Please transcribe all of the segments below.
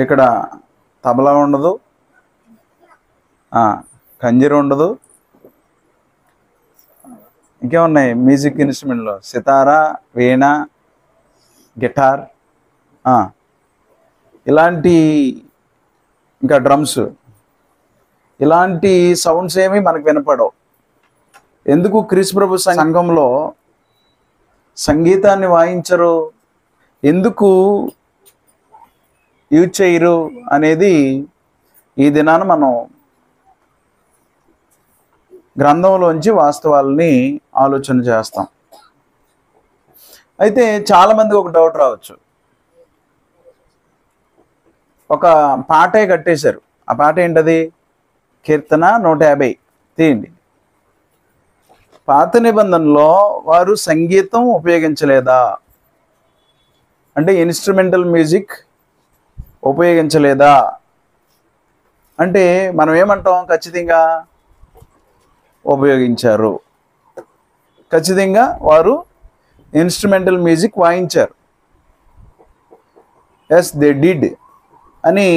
ఇక్కడ తబలా ఉండదు, కంజీర ఉండదు, ఇంకేమున్నాయి మ్యూజిక్ ఇన్స్ట్రుమెంట్లో? సితారా, వీణ, గిటార్, ఇలాంటి, ఇంకా డ్రమ్స్, ఇలాంటి సౌండ్స్ ఏమి మనకు వినపడవు. ఎందుకు క్రీస్తు ప్రభు సంఘంలో సంగీతాన్ని వాయించరు, ఎందుకు యూజ్ చేయరు అనేది ఈ దినాన మనం గ్రంథంలోంచి వాస్తవాలని ఆలోచన చేస్తాం. అయితే చాలామంది ఒక డౌట్ రావచ్చు, ఒక పాటే కట్టేశారు, ఆ పాట ఏంటది? కీర్తన 150 తీయండి. పాత నిబంధనలో వారు సంగీతం ఉపయోగించలేదా అంటే, ఇన్స్ట్రుమెంటల్ మ్యూజిక్ ఉపయోగించలేదా అంటే మనం ఏమంటాం? ఖచ్చితంగా ఉపయోగించారు, ఖచ్చితంగా వారు ఇన్స్ట్రుమెంటల్ మ్యూజిక్ వాయించారు. ఎస్ దే డిడ్ అని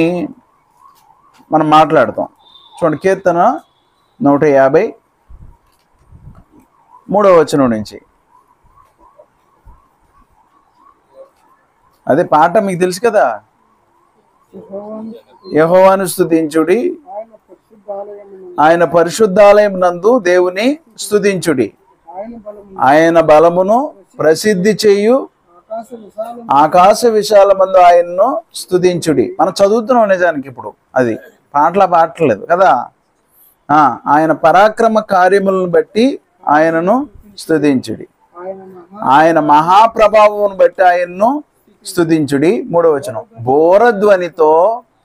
మనం మాట్లాడతాం. చూడండి, కీర్తన 150 3వ వచనం నుంచి. అదే పాట మీకు తెలుసు కదా, యెహోవాను స్తుతించుడి, ఆయన పరిశుద్ధాలయం నందు దేవుని స్తుతించుడి, ఆయన బలమును ప్రసిద్ధి చేయు ఆకాశ విశాలమందు ఆయన్ను స్తుతించుడి. మనం చదువుతున్నాం నిజానికి, ఇప్పుడు అది పాటలేదు కదా. ఆయన పరాక్రమ కార్యములను బట్టి ఆయనను స్తుతించుడి, ఆయన మహాప్రభావమును బట్టి ఆయన్ను స్తుతించుడి. 3వ వచనం, బోరధ్వనితో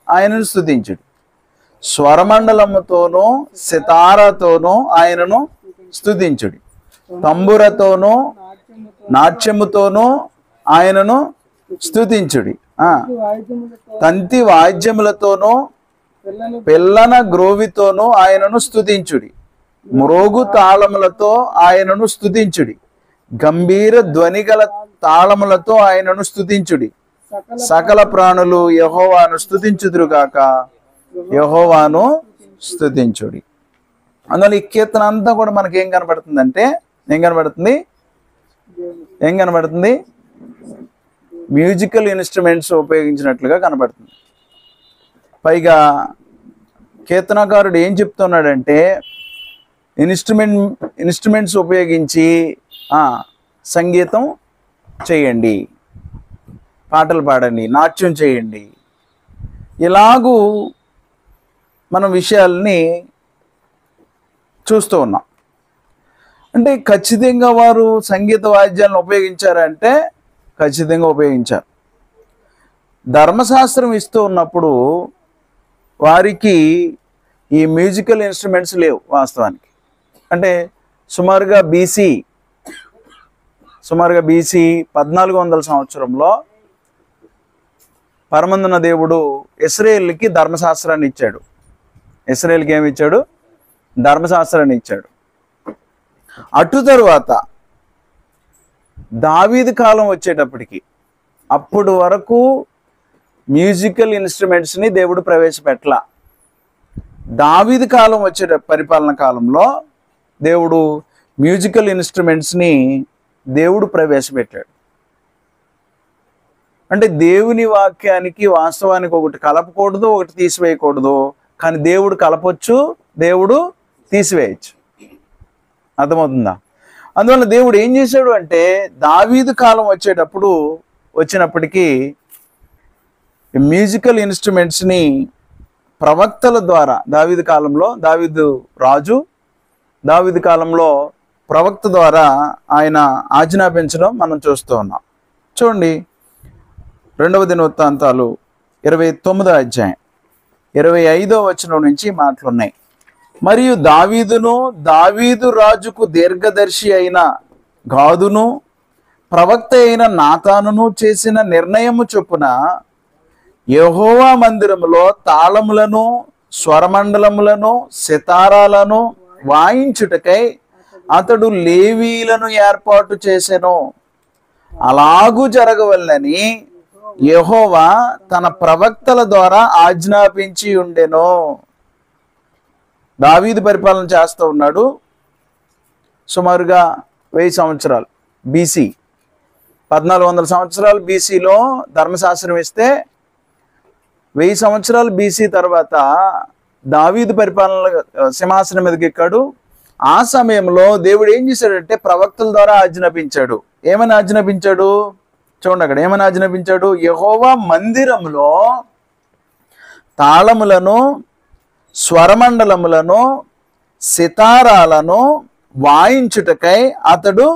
ఆయనను స్తుతించుడి, స్వరమండలముతోనూ సితారతోనూ ఆయనను స్తుతించుడి, తంబురతోనూ నాట్యముతోనూ ఆయనను స్తుతించుడి, తంతి వాద్యములతోనూ పిల్లన గ్రోవితోనూ ఆయనను స్తుతించుడి, మ్రోగు తాళములతో ఆయనను స్తుతించుడి, గంభీర ధ్వనిగల తాళములతో ఆయనను స్తుతించుడి. సకల ప్రాణులు యెహోవాను స్తుతించుదురుగాక, యెహోవాను స్తుతించుడి. అందువల్ల ఈ కీర్తన అంతా కూడా మనకి ఏం కనబడుతుందంటే, ఏం కనబడుతుంది? మ్యూజికల్ ఇన్స్ట్రుమెంట్స్ ఉపయోగించినట్లుగా కనబడుతుంది. పైగా కీర్తనకారుడు ఏం చెప్తున్నాడంటే, ఇన్స్ట్రుమెంట్స్ ఉపయోగించి సంగీతం చేయండి, పాటలు పాడండి, నాట్యం చేయండి. ఇలాగూ మనం విషయాల్ని చూస్తూ ఉన్నాం. అంటే ఖచ్చితంగా వారు సంగీత వాయిద్యాలను ఉపయోగించారంటే ఖచ్చితంగా ఉపయోగించారు. ధర్మశాస్త్రం ఇస్తూ ఉన్నప్పుడు వారికి ఈ మ్యూజికల్ ఇన్స్ట్రుమెంట్స్ లేవు వాస్తవానికి. అంటే సుమారుగా బీసీ 1400 సంవత్సరంలో పరమందున దేవుడు ఇశ్రాయేలుకి ధర్మశాస్త్రాన్ని ఇచ్చాడు. ఇశ్రాయేలుకి ఏమి ఇచ్చాడు? ధర్మశాస్త్రాన్ని ఇచ్చాడు. అటు తరువాత దావీదు కాలం వచ్చేటప్పటికి అప్పుడు వరకు మ్యూజికల్ ఇన్స్ట్రుమెంట్స్ని దేవుడు ప్రవేశపెట్టలా. దావీదు కాలం పరిపాలన కాలంలో దేవుడు మ్యూజికల్ ఇన్స్ట్రుమెంట్స్ని దేవుడు ప్రవేశపెట్టాడు. అంటే దేవుని వాక్యానికి వాస్తవానికి ఒకటి కలపకూడదు, ఒకటి తీసివేయకూడదు. కానీ దేవుడు కలపొచ్చు, దేవుడు తీసివేయచ్చు. అర్థమవుతుందా? అందువల్ల దేవుడు ఏం చేశాడు అంటే, దావీదు కాలం వచ్చినప్పటికీ మ్యూజికల్ ఇన్స్ట్రుమెంట్స్ని ప్రవక్తల ద్వారా దావీదు కాలంలో, దావీదు కాలంలో ప్రవక్త ద్వారా ఆయన ఆజ్ఞాపించడం మనం చూస్తూ ఉన్నాం. చూడండి, 2వ దినవృత్తాంతాలు 29వ అధ్యాయం 25వ వచనం నుంచి మాటలున్నాయి. మరియు దావీదు రాజుకు దీర్ఘదర్శి అయిన గాదును ప్రవక్త అయిన నాతానును చేసిన నిర్ణయము చొప్పున యెహోవా మందిరములో తాళములను, స్వరమండలములను, సితారాలను వాయించుటకై అతడు లేవీలను ఏర్పాటు చేసెను. అలాగూ జరగవలనని యెహోవా తన ప్రవక్తల ద్వారా ఆజ్ఞాపించి ఉండెను. దావీదు పరిపాలన చేస్తూ ఉన్నాడు. సుమారుగా 1000 సంవత్సరాలు బీసీ, 1400 సంవత్సరాలు బీసీలో ధర్మశాస్త్రం ఇస్తే 1000 సంవత్సరాలు బీసీ తర్వాత దావీదు పరిపాలన సింహాసనం మీదకి ఎక్కాడు. ఆ సమయంలో దేవుడు ఏం చేశాడంటే ప్రవక్తల ద్వారా ఆజ్ఞాపించాడు. ఏమని ఆజ్ఞాపించాడు చూడండి, అక్కడ ఏమని ఆజ్ఞాపించాడు? యెహోవా మందిరములో తాళములను, స్వరమండలములను, సితారాలను వాయించుటకై అతడు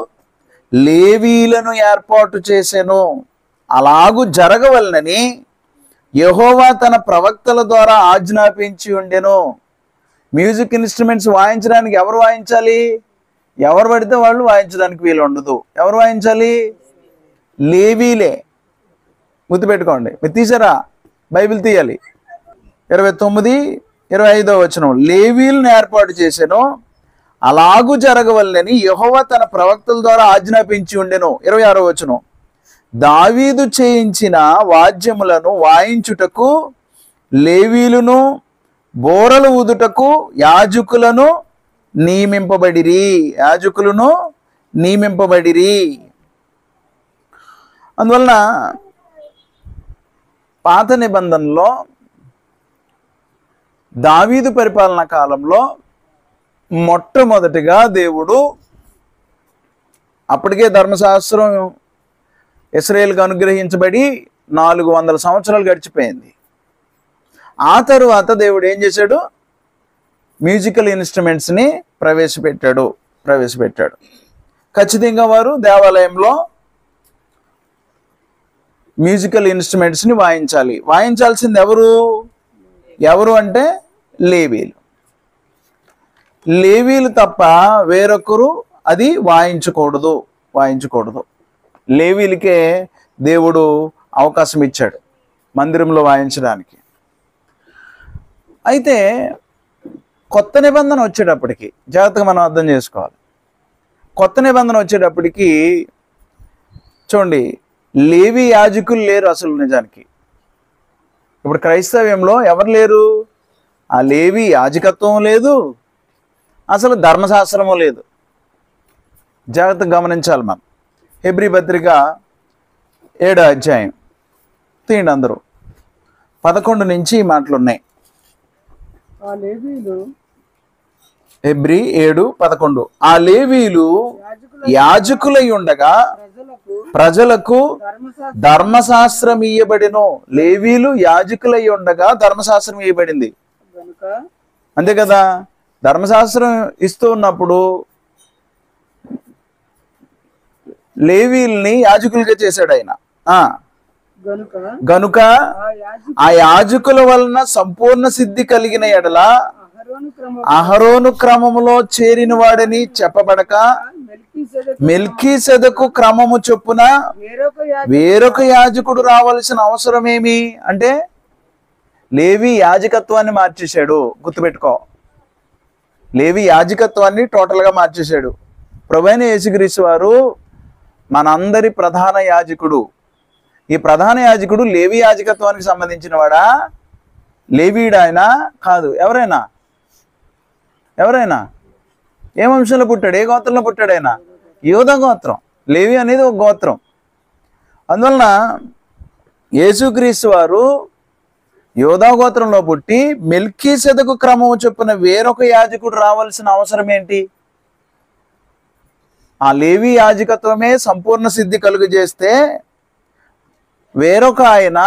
లేవీలను ఏర్పాటు చేసెను. అలాగూ జరగవలనని యెహోవా తన ప్రవక్తల ద్వారా ఆజ్ఞాపించి ఉండెను. మ్యూజిక్ ఇన్స్ట్రుమెంట్స్ వాయించడానికి ఎవరు వాయించాలి? ఎవరు పడితే వాళ్ళు వాయించడానికి వీలు ఉండదు. ఎవరు వాయించాలి? లేవీలే. గుర్తుపెట్టుకోండి. మీరు తీసారా? బైబిల్ తీయాలి. 29, 25 వచనం. లేవీలను ఏర్పాటు చేసెను, అలాగూ జరగవలనని యెహోవా తన ప్రవక్తల ద్వారా ఆజ్ఞాపించి ఉండెను. 26 వచనం. దావీదు చేయించిన వాద్యములను వాయించుటకు లేవీలును, బోరలు ఊదుటకు యాజకులను నియమింపబడిరి. అందువలన పాత నిబంధనలో దావీదు పరిపాలన కాలంలో మొట్టమొదటిగా దేవుడు, అప్పటికే ధర్మశాస్త్రం ఇశ్రాయేలుకు అనుగ్రహించబడి 400 సంవత్సరాలు గడిచిపోయింది. ఆ తరువాత దేవుడు ఏం చేశాడు? మ్యూజికల్ ఇన్స్ట్రుమెంట్స్ని ప్రవేశపెట్టాడు. ఖచ్చితంగా వారు దేవాలయంలో మ్యూజికల్ ఇన్స్ట్రుమెంట్స్ని వాయించాల్సింది ఎవరు అంటే లేవీలు తప్ప వేరొకరు అది వాయించకూడదు. లేవీలకే దేవుడు అవకాశం ఇచ్చాడు మందిరంలో వాయించడానికి. అయితే కొత్త నిబంధన వచ్చేటప్పటికి జాగ్రత్తగా మనం అర్థం చేసుకోవాలి. కొత్త నిబంధన వచ్చేటప్పటికి చూడండి, లేవి యాజకులు లేరు అసలు నిజానికి. ఇప్పుడు క్రైస్తవ్యంలో ఎవరు లేరు? ఆ లేవి యాజకత్వం లేదు, అసలు ధర్మశాస్త్రము లేదు. జాగ్రత్తగా గమనించాలి మనం. హెబ్రీ పత్రిక 7వ అధ్యాయం తీయండి అందరూ. 11 నుంచి ఈ మాటలు ఉన్నాయి. హెబ్రీ 7:11. ఆ లేవీలు యాజకులై ఉండగా ప్రజలకు ధర్మశాస్త్రం ఇయ్యబడెను. లేవీలు యాజకులై ఉండగా ధర్మశాస్త్రం ఇయ్యబడింది. అంతే కదా? ధర్మశాస్త్రం ఇస్తూ ఉన్నప్పుడు లేవీల్ని యాజకులుగా చేశాడు ఆయన. గనుక ఆ యాజకుల వలన సంపూర్ణ సిద్ధి కలిగిన ఎడల అహరోను క్రమములో చేరిన వాడని చెప్పబడక మెల్కీసెదకు క్రమము చొప్పున వేరొక యాజకుడు రావాల్సిన అవసరం ఏమి అంటే లేవి యాజకత్వాన్ని మార్చేశాడు. గుర్తుపెట్టుకో, లేవి యాజకత్వాన్ని టోటల్గా మార్చేశాడు. ప్రభువైన యేసుక్రీస్తు వారు మనందరి ప్రధాన యాజకుడు. ఈ ప్రధాన యాజకుడు లేవి యాజకత్వానికి సంబంధించిన వాడా? లేవీయుడు ఆయన కాదు. ఎవరైనా ఏ వంశంలో పుట్టాడు? ఏ గోత్రంలో పుట్టాడు? ఆయన యూదా గోత్రం. లేవి అనేది ఒక గోత్రం. అందువలన యేసుక్రీస్తు వారు యూదా గోత్రంలో పుట్టి మెల్కీసెదకు క్రమము చొప్పున వేరొక యాజకుడు రావాల్సిన అవసరం ఏంటి? ఆ లేవి యాజకత్వమే సంపూర్ణ సిద్ధి కలుగజేస్తే వేరొక ఆయన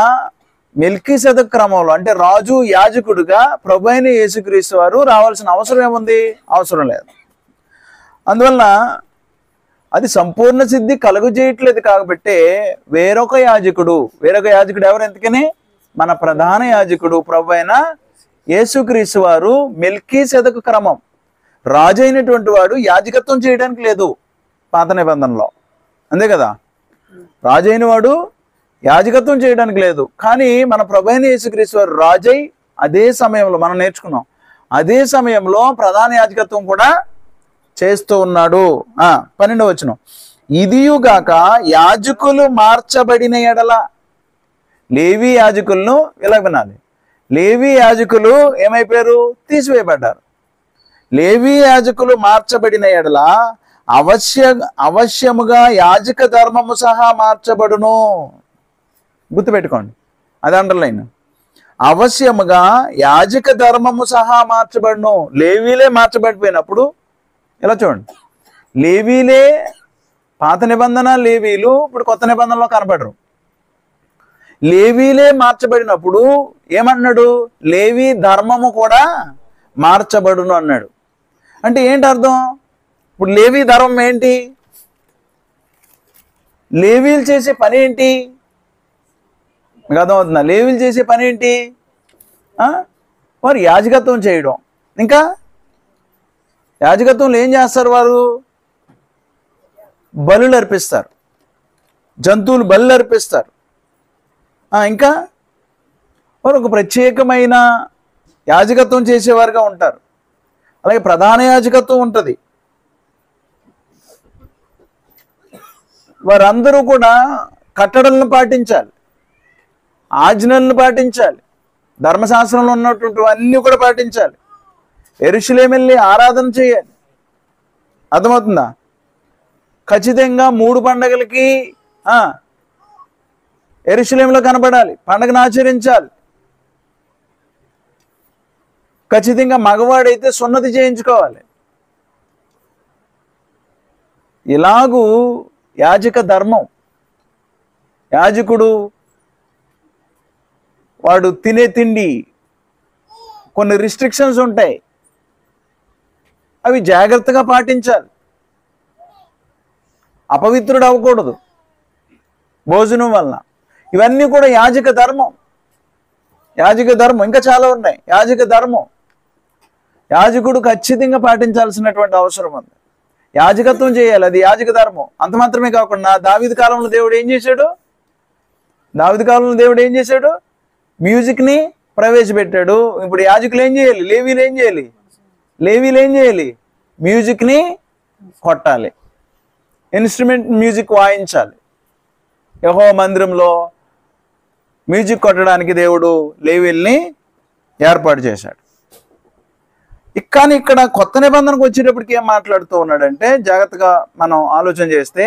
మెల్కీసెదకు క్రమంలో అంటే రాజు యాజకుడుగా ప్రభువైన యేసుక్రీస్తు వారు రావాల్సిన అవసరం ఏముంది? అవసరం లేదు. అందువలన అది సంపూర్ణ సిద్ధి కలుగజేయట్లేదు. కాబట్టి వేరొక యాజకుడు ఎవరు? ఎందుకని మన ప్రధాన యాజకుడు ప్రభువైన యేసుక్రీస్తు వారు మెల్కీసెదకు క్రమం. రాజు అయినటువంటి వాడు యాజకత్వం చేయడానికి లేదు పాత నిబంధనలో. అంతే కదా? రాజు అయిన వాడు యాజకత్వం చేయడానికి లేదు. కానీ మన ప్రభువైన యేసుక్రీస్తు వారు రాజై అదే సమయంలో మనం నేర్చుకున్నాం, అదే సమయంలో ప్రధాన యాజకత్వం కూడా చేస్తూ ఉన్నాడు. 12వ వచనం. ఇదియుగాక యాజకులు మార్చబడిన ఎడల, లేవీ యాజకులను ఇలా వినాలి. లేవీ యాజకులు ఏమైపోయారు? తీసివేయబడ్డారు. లేవీ యాజకులు మార్చబడిన ఎడల అవశ్యముగా యాజక ధర్మము సహా మార్చబడును. గుర్తుపెట్టుకోండి, అది అండర్లైన్. అవశ్యముగా యాజక ధర్మము సహా మార్చబడును. లేవీలే మార్చబడిపోయినప్పుడు ఇలా చూడండి, లేవీలే పాత నిబంధన లేవీలు ఇప్పుడు కొత్త నిబంధనలో కనబడరు. లేవీలే మార్చబడినప్పుడు ఏమన్నాడు? లేవీ ధర్మము కూడా మార్చబడును అన్నాడు. అంటే ఏంటి అర్థం? ఇప్పుడు లేవీ ధర్మం ఏంటి? లేవీలు చేసే పని ఏంటి? మీకు అర్థమవుతుందా? లేవీలు చేసే పని ఏంటి? వారు యాజకత్వం చేయడం. ఇంకా యాజకత్వంలో ఏం చేస్తారు? వారు బలులు అర్పిస్తారు, జంతువులు బలులు అర్పిస్తారు. ఇంకా వారు ఒక ప్రత్యేకమైన యాజకత్వం చేసేవారుగా ఉంటారు. అలాగే ప్రధాన యాజకత్వం ఉంటుంది. వారందరూ కూడా కట్టడలను పాటించాలి, ఆజ్ఞలను పాటించాలి, ధర్మశాస్త్రంలో ఉన్నటువంటి అన్నీ కూడా పాటించాలి. యెరూషలేము వెళ్ళి ఆరాధన చేయాలి. అర్థమవుతుందా? ఖచ్చితంగా 3 పండగలకి యెరూషలేములో కనబడాలి, పండగను ఆచరించాలి. ఖచ్చితంగా మగవాడైతే సున్నతి చేయించుకోవాలి. ఇలాగూ యాజక ధర్మం. యాజకుడు వాడు తినే తిండి కొన్ని రిస్ట్రిక్షన్స్ ఉంటాయి, అవి జాగ్రత్తగా పాటించాలి. అపవిత్రుడు అవ్వకూడదు భోజనం వలన. ఇవన్నీ కూడా యాజక ధర్మం. యాజక ధర్మం ఇంకా చాలా ఉన్నాయి. యాజక ధర్మం యాజకుడు ఖచ్చితంగా పాటించాల్సినటువంటి అవసరం ఉంది. యాజకత్వం చేయాలి, అది యాజక ధర్మం. అంత మాత్రమే కాకుండా దావీదు కాలంలో దేవుడు ఏం చేశాడు? మ్యూజిక్ని ప్రవేశపెట్టాడు. ఇప్పుడు యాజకులు ఏం చేయాలి? లేవీలు ఏం చేయాలి? మ్యూజిక్ని కొట్టాలి, ఇన్స్ట్రుమెంట్ మ్యూజిక్ వాయించాలి. యెహోవా మందిరంలో మ్యూజిక్ కొట్టడానికి దేవుడు లేవీల్ని ఏర్పాటు చేశాడు. కానీ ఇక్కడ కొత్త నిబంధనకు వచ్చేటప్పటికి ఏం మాట్లాడుతూ ఉన్నాడంటే, జాగ్రత్తగా మనం ఆలోచన చేస్తే,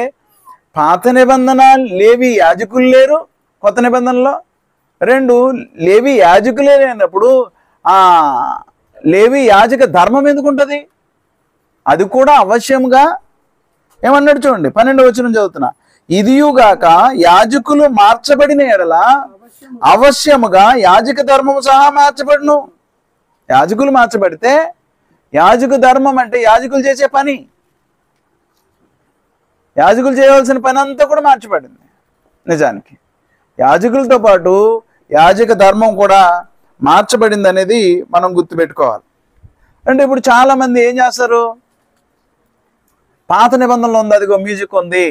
పాత నిబంధన లేవి యాజకులు లేరు కొత్త నిబంధనలో. 2 లేవి యాజకులే లేనప్పుడు లేవి యాజక ధర్మం ఎందుకు ఉంటుంది? అది కూడా అవశ్యంగా ఏమన్నాడు చూడండి, 12వ వచనం చదువుతున్నా. ఇదియుగాక యాజకులు మార్చబడిన ఎడల అవశ్యముగా యాజక ధర్మము సహా మార్చబడును. యాజకులు మార్చబడితే, యాజక ధర్మం అంటే యాజకులు చేసే పని, యాజకులు చేయవలసిన పని అంతా కూడా మార్చబడింది. నిజానికి యాజకులతో పాటు యాజక ధర్మం కూడా మార్చబడింది అనేది మనం గుర్తుపెట్టుకోవాలి. అంటే ఇప్పుడు చాలా మంది ఏం చేస్తారు? పాత నిబంధనలో ఉంది, అదిగో మ్యూజిక్ ఉంది,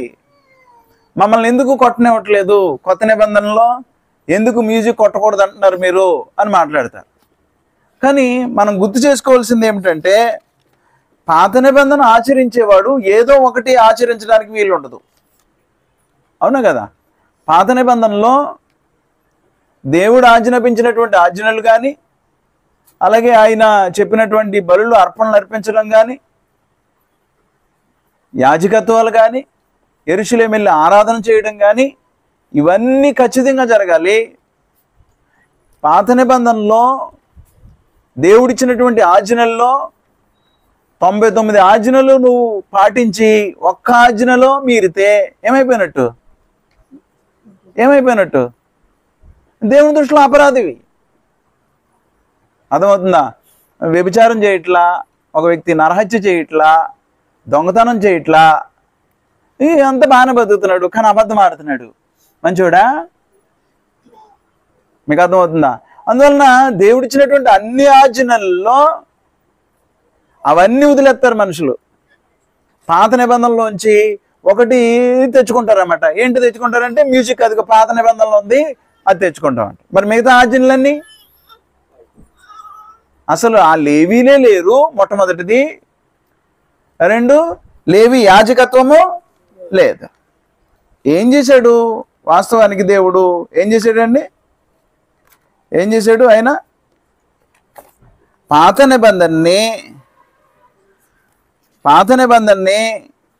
మమ్మల్ని ఎందుకు కొట్టనివ్వట్లేదు, కొత్త నిబంధనలో ఎందుకు మ్యూజిక్ కొట్టకూడదు అంటున్నారు మీరు అని మాట్లాడతారు. కానీ మనం గుర్తు చేసుకోవాల్సింది ఏమిటంటే, పాత నిబంధన ఆచరించేవాడు ఏదో ఒకటి ఆచరించడానికి వీలు ఉండదు. అవునా కదా? పాత నిబంధనలో దేవుడు ఆజ్ఞాపించినటువంటి ఆజ్ఞలు కానీ, అలాగే ఆయన చెప్పినటువంటి బలులు అర్పణలు అర్పించడం కానీ, యాజకత్వాలు కానీ, యెరూషలేము వెళ్ళి ఆరాధన చేయడం కానీ, ఇవన్నీ ఖచ్చితంగా జరగాలి. పాత నిబంధనలో దేవుడిచ్చినటువంటి ఆజ్ఞల్లో 99 ఆజ్ఞలు నువ్వు పాటించి ఒక్క ఆజ్ఞలో మీరితే ఏమైపోయినట్టు? దేవుని దృష్టిలో అపరాధివి. అర్థమవుతుందా? వ్యభిచారం చేయట్లా, ఒక వ్యక్తి నరహత్య చేయట్లా, దొంగతనం చేయట్లా, అంత బాగానే బతుకుతున్నాడు, కానీ అబద్ధం ఆడుతున్నాడు, మంచోడా? మీకు అర్థమవుతుందా? అందువలన దేవుడిచ్చినటువంటి అన్ని ఆజ్ఞల్లో అవన్నీ వదిలేస్తారు మనుషులు. పాత నిబంధనలోంచి ఒకటి తెచ్చుకుంటారన్నమాట. ఏంటి తెచ్చుకుంటారంటే మ్యూజిక్, అది పాత నిబంధనలో ఉంది, అది తెచ్చుకుంటామంట. మరి మిగతా ఆజ్ఞలన్నీ అసలు ఆ లేవీలే లేరు మొట్టమొదటిది. 2 లేవి యాజకత్వము లేదు. ఏం చేశాడు? వాస్తవానికి దేవుడు ఏం చేశాడండి? ఏం చేశాడు ఆయన? పాత నిబంధనని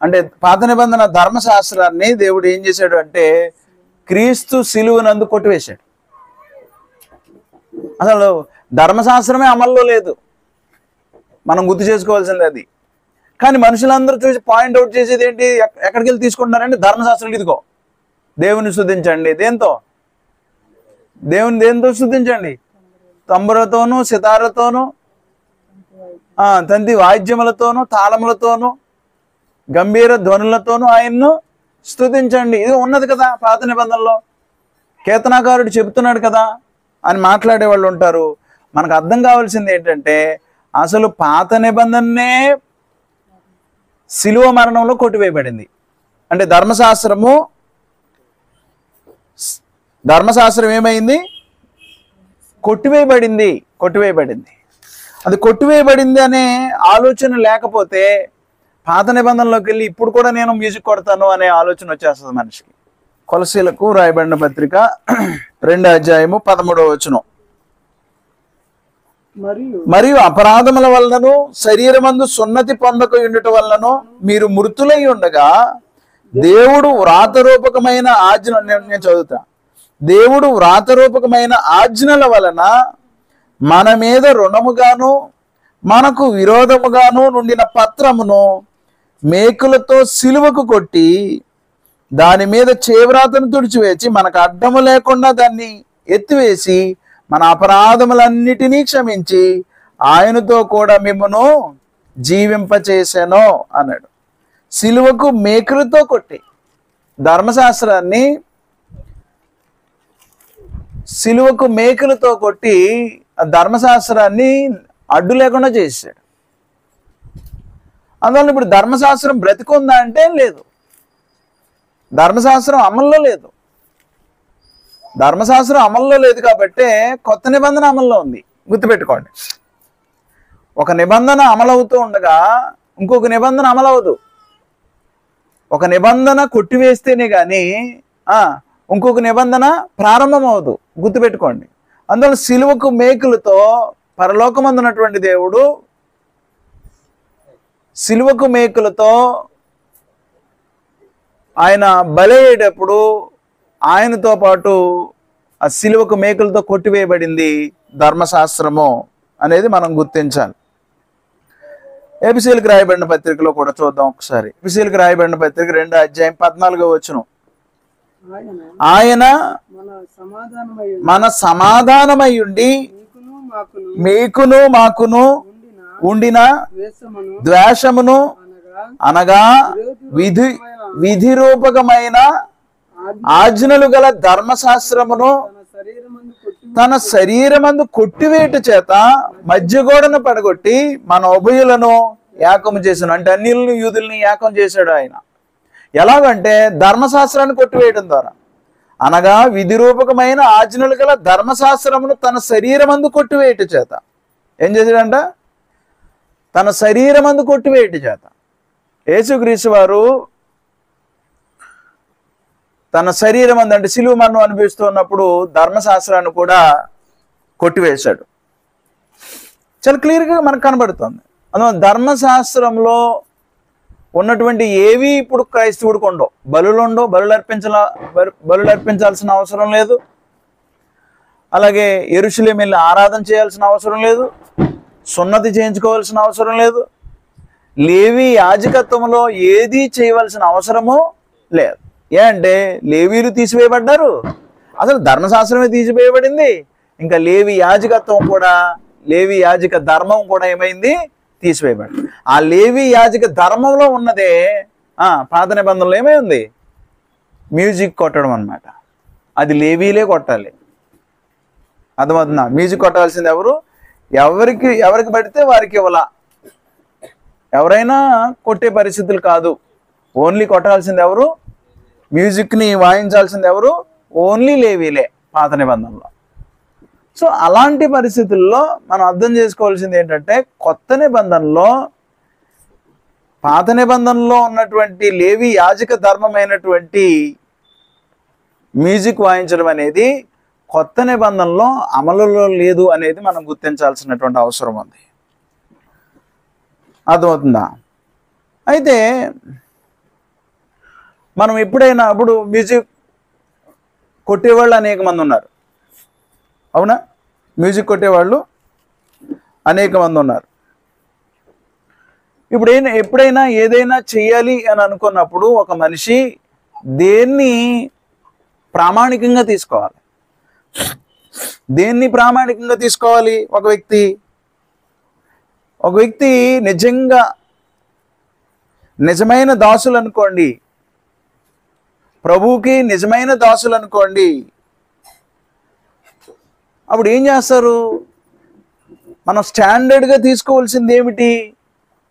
అంటే పాత నిబంధన ధర్మశాస్త్రాన్ని దేవుడు ఏం చేశాడు అంటే క్రీస్తు సిలువనందు కొట్టివేశాడు. అసలు ధర్మశాస్త్రమే అమల్లో లేదు, మనం గుర్తు చేసుకోవాల్సింది అది. కానీ మనుషులందరూ చూసి పాయింట్అవుట్ చేసేది ఏంటి? ఎక్కడికి వెళ్ళి తీసుకుంటున్నారంటే ధర్మశాస్త్రం ఇదిగో దేవుని స్తుతించండి. దేంతో స్తుతించండి? తంబురతోనూ, సితారతోనూ, తంతి వాయిద్యములతోనూ, తాళములతోనూ, గంభీర ధ్వనులతోనూ ఆయన్ను స్తుతించండి. ఇది ఉన్నది కదా పాత నిబంధనలో. కీర్తనాకారుడు చెబుతున్నాడు కదా అని మాట్లాడే వాళ్ళు ఉంటారు. మనకు అర్థం కావాల్సింది ఏంటంటే అసలు పాత నిబంధననే శిలువ మరణంలో కొట్టివేయబడింది. అంటే ధర్మశాస్త్రం ఏమైంది? కొట్టివేయబడింది. అది కొట్టివేయబడింది అనే ఆలోచన లేకపోతే పాత నిబంధనలోకి వెళ్ళి ఇప్పుడు కూడా నేను మ్యూజిక్ కొడతాను అనే ఆలోచన వచ్చేస్తుంది మనిషికి. కొలసీలకు రాయబడిన పత్రిక 2:13 మరియు అపరాధముల వలనను శరీరమందు సున్నతి పొందక ఉండుట వలనను మీరు మృతులై ఉండగా దేవుడు వ్రాతరూపకమైన ఆజ్ఞ, నేను చదువుతా, దేవుడు వ్రాతరూపకమైన ఆజ్ఞల వలన మన మీద రుణముగాను మనకు విరోధముగాను నుండిన పత్రమును మేకులతో సిలువకు కొట్టి దాని మీద చేవ్రాతను తుడిచివేసి మనకు అడ్డము లేకుండా దాన్ని ఎత్తివేసి మన అపరాధములన్నిటినీ క్షమించి ఆయనతో కూడా మిమ్మను జీవింపచేసాను అన్నాడు. సిలువకు మేకులతో కొట్టి ధర్మశాస్త్రాన్ని సిలువకు మేకులతో కొట్టి ఆ ధర్మశాస్త్రాన్ని అడ్డు లేకుండా చేశాడు. అందువల్ల ఇప్పుడు ధర్మశాస్త్రం బ్రతికుందా అంటే లేదు, ధర్మశాస్త్రం అమల్లో లేదు. ధర్మశాస్త్రం అమల్లో లేదు కాబట్టి కొత్త నిబంధన అమల్లో ఉంది. గుర్తుపెట్టుకోండి, ఒక నిబంధన అమలవుతూ ఉండగా ఇంకొక నిబంధన అమలవదు. ఒక నిబంధన కొట్టివేస్తేనే కానీ ఇంకొక నిబంధన ప్రారంభం అవదు. గుర్తుపెట్టుకోండి. అందువల్ల సిలువకు మేకులతో పరలోకమందున్నటువంటి దేవుడు సిలువకు మేకులతో ఆయన బలయ్యేటప్పుడు ఆయనతో పాటు ఆ సిలువకు మేకులతో కొట్టివేయబడింది ధర్మశాస్త్రము అనేది మనం గుర్తించాలి. ఎఫెసీయులకు రాయబడిన పత్రికలో కూడా చూద్దాం ఒకసారి. ఎఫెసీయులకు రాయబడిన పత్రిక 2:14 ఆయన మన సమాధానమై ఉండి మీకును మాకును ఉండిన ద్వేషమును అనగా విధి రూపకమైన ఆజ్ఞలు గల ధర్మశాస్త్రమును తన శరీరమందు కొట్టివేట చేత మధ్యగోడను పడగొట్టి మన ఉభయులను ఏకము చేశాను. అంటే అన్యులను యూదుల్ని ఏకం చేశాడు ఆయన. ఎలాగంటే ధర్మశాస్త్రాన్ని కొట్టివేయడం ద్వారా, అనగా విధి రూపకమైన ఆజ్ఞలు గల ధర్మశాస్త్రమును తన శరీరమందు కొట్టివేయట చేత ఏం చేశాడంట? తన శరీరమందు కొట్టివేయట చేత. యేసుక్రీస్తు వారు తన శరీరం అంటే సిలువ మరణం అనుభవిస్తున్నప్పుడు ధర్మశాస్త్రాన్ని కూడా కొట్టివేశాడు. చాలా క్లియర్గా మనకు కనబడుతుంది. అందువల్ల ధర్మశాస్త్రంలో ఉన్నటువంటి ఏవి ఇప్పుడు క్రైస్తవుడికి ఉండవు. బలులు అర్పించాల్సిన అవసరం లేదు. అలాగే యెరూషలేము వెళ్ళి ఆరాధన చేయాల్సిన అవసరం లేదు. సున్నతి చేయించుకోవాల్సిన అవసరం లేదు. లేవి యాజకత్వంలో ఏది చేయవలసిన అవసరము లేదు. అంటే లేవీలు తీసివేయబడ్డారు, అసలు ధర్మశాస్త్రమే తీసివేయబడింది. ఇంకా లేవి యాజకత్వం కూడా, లేవి యాజక ధర్మం కూడా ఏమైంది? తీసివేయబడింది. ఆ లేవి యాజక ధర్మంలో ఉన్నదే పాత నిబంధనలో ఏమైంది? మ్యూజిక్ కొట్టడం అన్నమాట. అది లేవీలే కొట్టాలి. అర్థమవుతుందా? మ్యూజిక్ కొట్టాల్సింది ఎవరు? ఎవరికి పడితే వారికి ఇవ్వాల. ఎవరైనా కొట్టే పరిస్థితులు కాదు. ఓన్లీ కొట్టాల్సింది ఎవరు? మ్యూజిక్ని వాయించాల్సింది ఎవరు? ఓన్లీ లేవీలే పాత నిబంధనలో. సో అలాంటి పరిస్థితుల్లో మనం అర్థం చేసుకోవాల్సింది ఏంటంటే కొత్త నిబంధనలో పాత నిబంధనలో ఉన్నటువంటి లేవి యాజక ధర్మమైనటువంటి మ్యూజిక్ వాయించడం అనేది కొత్త నిబంధనలో అమలులో లేదు అనేది మనం గుర్తించాల్సినటువంటి అవసరం ఉంది. అర్థమవుతుందా? అయితే మనం ఎప్పుడైనా ఇప్పుడు మ్యూజిక్ కొట్టేవాళ్ళు అనేక మంది ఉన్నారు, అవునా? మ్యూజిక్ కొట్టేవాళ్ళు అనేక మంది ఉన్నారు. ఇప్పుడు ఎప్పుడైనా ఏదైనా చేయాలి అని అనుకున్నప్పుడు ఒక మనిషి దేన్ని ప్రామాణికంగా తీసుకోవాలి? దేన్ని ప్రామాణికంగా తీసుకోవాలి? ఒక వ్యక్తి నిజంగా నిజమైన దాసులు అనుకోండి, ప్రభువుకి నిజమైన దాసులు అనుకోండి, అప్పుడు ఏం చేస్తారు? మనం స్టాండర్డ్గా తీసుకోవాల్సింది ఏమిటి?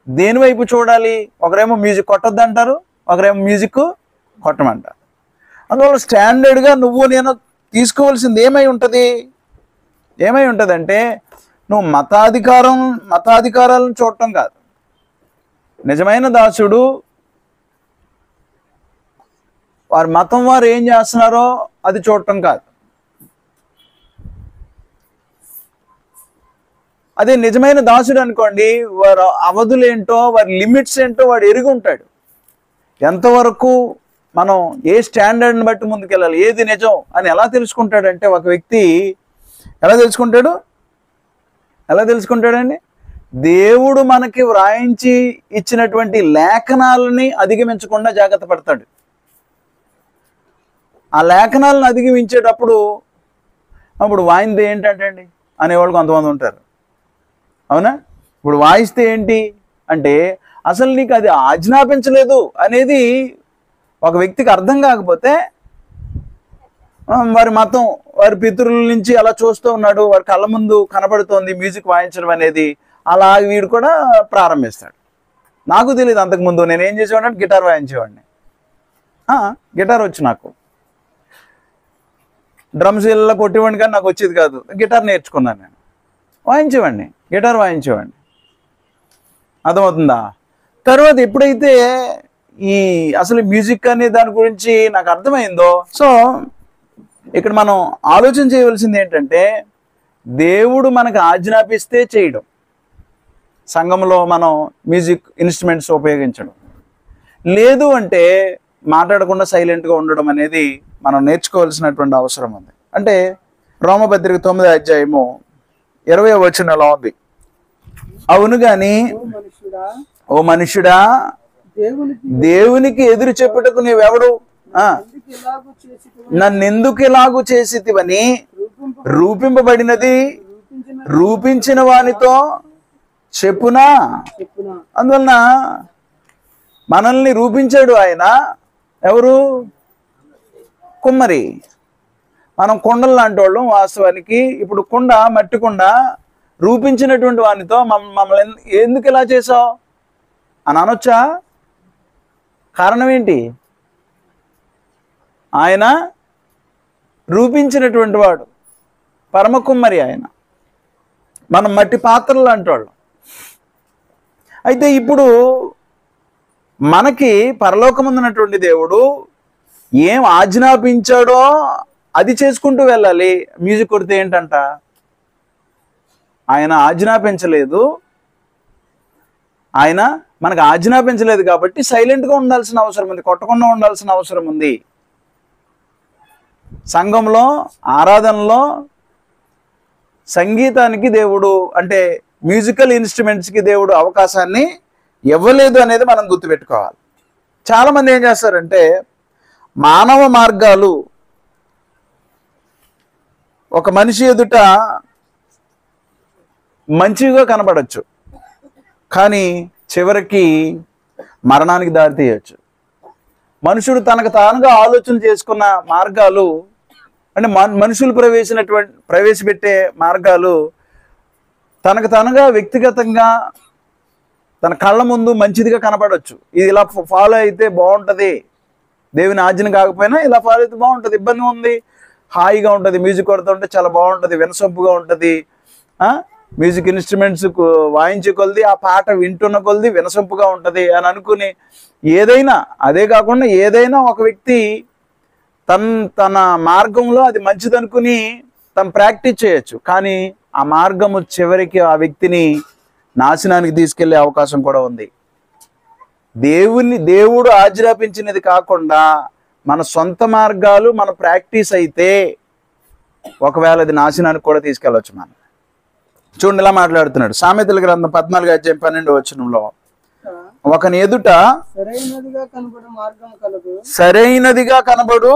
దేని వైపు చూడాలి? ఒకరేమో మ్యూజిక్ కొట్టద్దు అంటారు, ఒకరేమో మ్యూజిక్ కొట్టమంటారు. అందువల్ల స్టాండర్డ్గా నువ్వు నేను తీసుకోవాల్సింది ఏమై ఉంటుంది అంటే నువ్వు మతాధికారాలను చూడటం కాదు. నిజమైన దాసుడు వారి మతం వారు ఏం చేస్తున్నారో అది చూడటం కాదు. అదే నిజమైన దాసుడు అనుకోండి, వారి అవధులేంటో వారి లిమిట్స్ ఏంటో వాడు ఎరిగి ఉంటాడు. ఎంతవరకు మనం ఏ స్టాండర్డ్ని బట్టి ముందుకెళ్ళాలి, ఏది నిజం అని ఎలా తెలుసుకుంటాడంటే ఒక వ్యక్తి ఎలా తెలుసుకుంటాడండి? దేవుడు మనకి వ్రాయించి ఇచ్చినటువంటి లేఖనాలని అధిగమించకుండా జాగ్రత్త పడతాడు. ఆ లేఖనాలను అధిగమించేటప్పుడు అప్పుడు వాయింది ఏంటంటే అండి అనేవాళ్ళు కొంతమంది ఉంటారు, అవునా? ఇప్పుడు వాయిస్తే ఏంటి అంటే అసలు నీకు అది ఆజ్ఞాపించలేదు అనేది ఒక వ్యక్తికి అర్థం కాకపోతే వారి మతం వారి పితరుల నుంచి అలా చూస్తూ ఉన్నాడు, వారి కళ్ళ ముందు కనబడుతోంది మ్యూజిక్ వాయించడం అనేది, అలా వీడు కూడా ప్రారంభిస్తాడు. నాకు తెలియదు అంతకుముందు నేను ఏం చేసేవాడిని అంటే గిటార్ వాయించేవాడిని. గిటార్ వచ్చు నాకు, డ్రమ్స్ ఇలా కొట్టేవాడిని కానీ నాకు వచ్చేది కాదు. గిటార్ నేర్చుకున్నాను, నేను గిటార్ వాయించేవాడిని. అర్థమవుతుందా? తర్వాత ఎప్పుడైతే ఈ అసలు మ్యూజిక్ అనే దాని గురించి నాకు అర్థమైందో, సో ఇక్కడ మనం ఆలోచన చేయవలసింది ఏంటంటే దేవుడు మనకు ఆజ్ఞాపిస్తే చేయడం, సంఘంలో మనం మ్యూజిక్ ఇన్స్ట్రుమెంట్స్ ఉపయోగించడం, లేదు అంటే మాట్లాడకుండా సైలెంట్గా ఉండడం అనేది మనం నేర్చుకోవాల్సినటువంటి అవసరం ఉంది. అంటే రోమపత్రిక 9వ అధ్యాయము 20వ వచనం ఎలా ఉంది? అవును గాని ఓ మనుషుడా, దేవునికి ఎదురు చెప్పుటకు నీవెవడు? నన్నెందుకు ఇలాగు చేసితివని రూపింపబడినది రూపించిన వానితో చెప్పునా. అందువలన మనల్ని రూపించాడు ఆయన. ఎవరు? కుమ్మరి. మనం కొండలు లాంటి వాళ్ళం వాస్తవానికి. ఇప్పుడు కుండ, మట్టి కుండ రూపించినటువంటి వానితో మమ్మల్ని ఎందుకు ఇలా చేసావు అని అనొచ్చా? కారణం ఏంటి? ఆయన రూపించినటువంటి వాడు, పరమ కుమ్మరి ఆయన, మనం మట్టి పాత్రలు లాంటి వాళ్ళు. అయితే ఇప్పుడు మనకి పరలోకమున్నటువంటి దేవుడు ఏం ఆజ్ఞాపించాడో అది చేసుకుంటూ వెళ్ళాలి. మ్యూజిక్ కొడితే ఏంటంట? ఆయన ఆజ్ఞాపించలేదు, ఆయన మనకు ఆజ్ఞాపించలేదు కాబట్టి సైలెంట్గా ఉండాల్సిన అవసరం ఉంది, కొట్టకుండా ఉండాల్సిన అవసరం ఉంది. సంఘంలో ఆరాధనలో సంగీతానికి దేవుడు అంటే మ్యూజికల్ ఇన్స్ట్రుమెంట్స్కి దేవుడు అవకాశాన్ని ఇవ్వలేదు అనేది మనం గుర్తుపెట్టుకోవాలి. చాలామంది ఏం చేస్తారంటే మానవ మార్గాలు ఒక మనిషి ఎదుట మంచిగా కనబడచ్చు, కానీ చివరికి మరణానికి దారితీయచ్చు. మనుషుడు తనకు తానుగా ఆలోచన చేసుకున్న మార్గాలు అంటే మనుషులు ప్రవేశపెట్టే మార్గాలు తనకు తానుగా వ్యక్తిగతంగా తన కళ్ళ ముందు మంచిదిగా కనపడవచ్చు. ఇది ఇలా ఫాలో అయితే బాగుంటుంది, దేవుని ఆజ్ఞ కాకపోయినా ఇలా ఫాలో అయితే బాగుంటుంది, ఇబ్బంది ఉంది, హాయిగా ఉంటుంది, మ్యూజిక్ కొడుతుంటే చాలా బాగుంటుంది, వినసొంపుగా ఉంటుంది. మ్యూజిక్ ఇన్స్ట్రుమెంట్స్ వాయించే కొలది, ఆ పాట వింటున్న కొలది వినసొంపుగా ఉంటుంది అని అనుకుని ఏదైనా, అదే కాకుండా ఏదైనా ఒక వ్యక్తి తన మార్గంలో అది మంచిదనుకుని తను ప్రాక్టీస్ చేయొచ్చు, కానీ ఆ మార్గము చివరికి ఆ వ్యక్తిని నాశనానికి తీసుకెళ్లే అవకాశం కూడా ఉంది. దేవుడు ఆజ్ఞాపించినది కాకుండా మన సొంత మార్గాలు మన ప్రాక్టీస్ అయితే ఒకవేళ అది నాశనానికి కూడా తీసుకెళ్ళవచ్చు. మనం చూడండి ఇలా మాట్లాడుతున్నాడు. సామెతల గ్రంథం 14:12 ఒకని ఎదుట సరైనదిగా కనబడు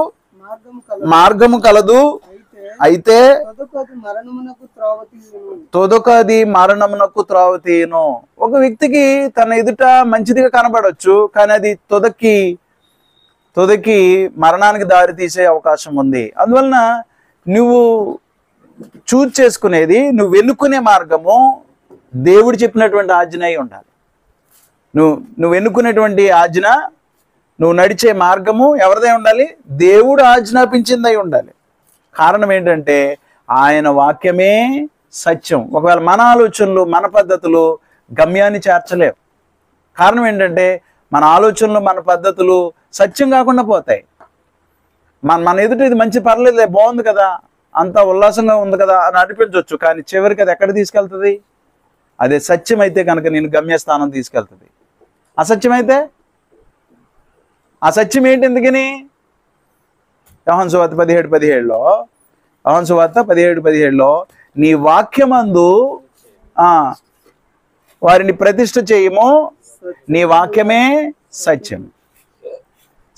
మార్గము కలదు, అయితే తొదకది మరణమునకు త్రోవ తీయును. ఒక వ్యక్తికి తన ఎదుట మంచిదిగా కనబడవచ్చు, కానీ అది తొదకి మరణానికి దారి తీసే అవకాశం ఉంది. అందువలన నువ్వు చూజ్ చేసుకునేది, నువ్వు ఎన్నుకునే మార్గము దేవుడు చెప్పినటువంటి ఆజ్ఞ అయి ఉండాలి. నువ్వు ఎన్నుకునేటువంటి ఆజ్ఞ, నువ్వు నడిచే మార్గము ఎవరిదై ఉండాలి? దేవుడు ఆజ్ఞాపించిందై ఉండాలి. కారణం ఏంటంటే ఆయన వాక్యమే సత్యం. ఒకవేళ మన ఆలోచనలు మన పద్ధతులు గమ్యాన్ని చేర్చలేవు. కారణం ఏంటంటే మన ఆలోచనలు మన పద్ధతులు సత్యం కాకుండా పోతాయి. మన ఎదుట ఇది మంచి పర్లేదు, బాగుంది కదా, అంత ఉల్లాసంగా ఉంది కదా అని అనిపించవచ్చు, కానీ చివరికి అది ఎక్కడ తీసుకెళ్తుంది? అదే సత్యం అయితే కనుక నేను గమ్యస్థానం తీసుకెళ్తుంది. అసత్యమైతే ఆ సత్యం ఏంటి? ఎందుకని యోహాను సువార్త 17:17 నీ వాక్యమందు వారిని ప్రతిష్ఠ చేయము, నీ వాక్యమే సత్యం.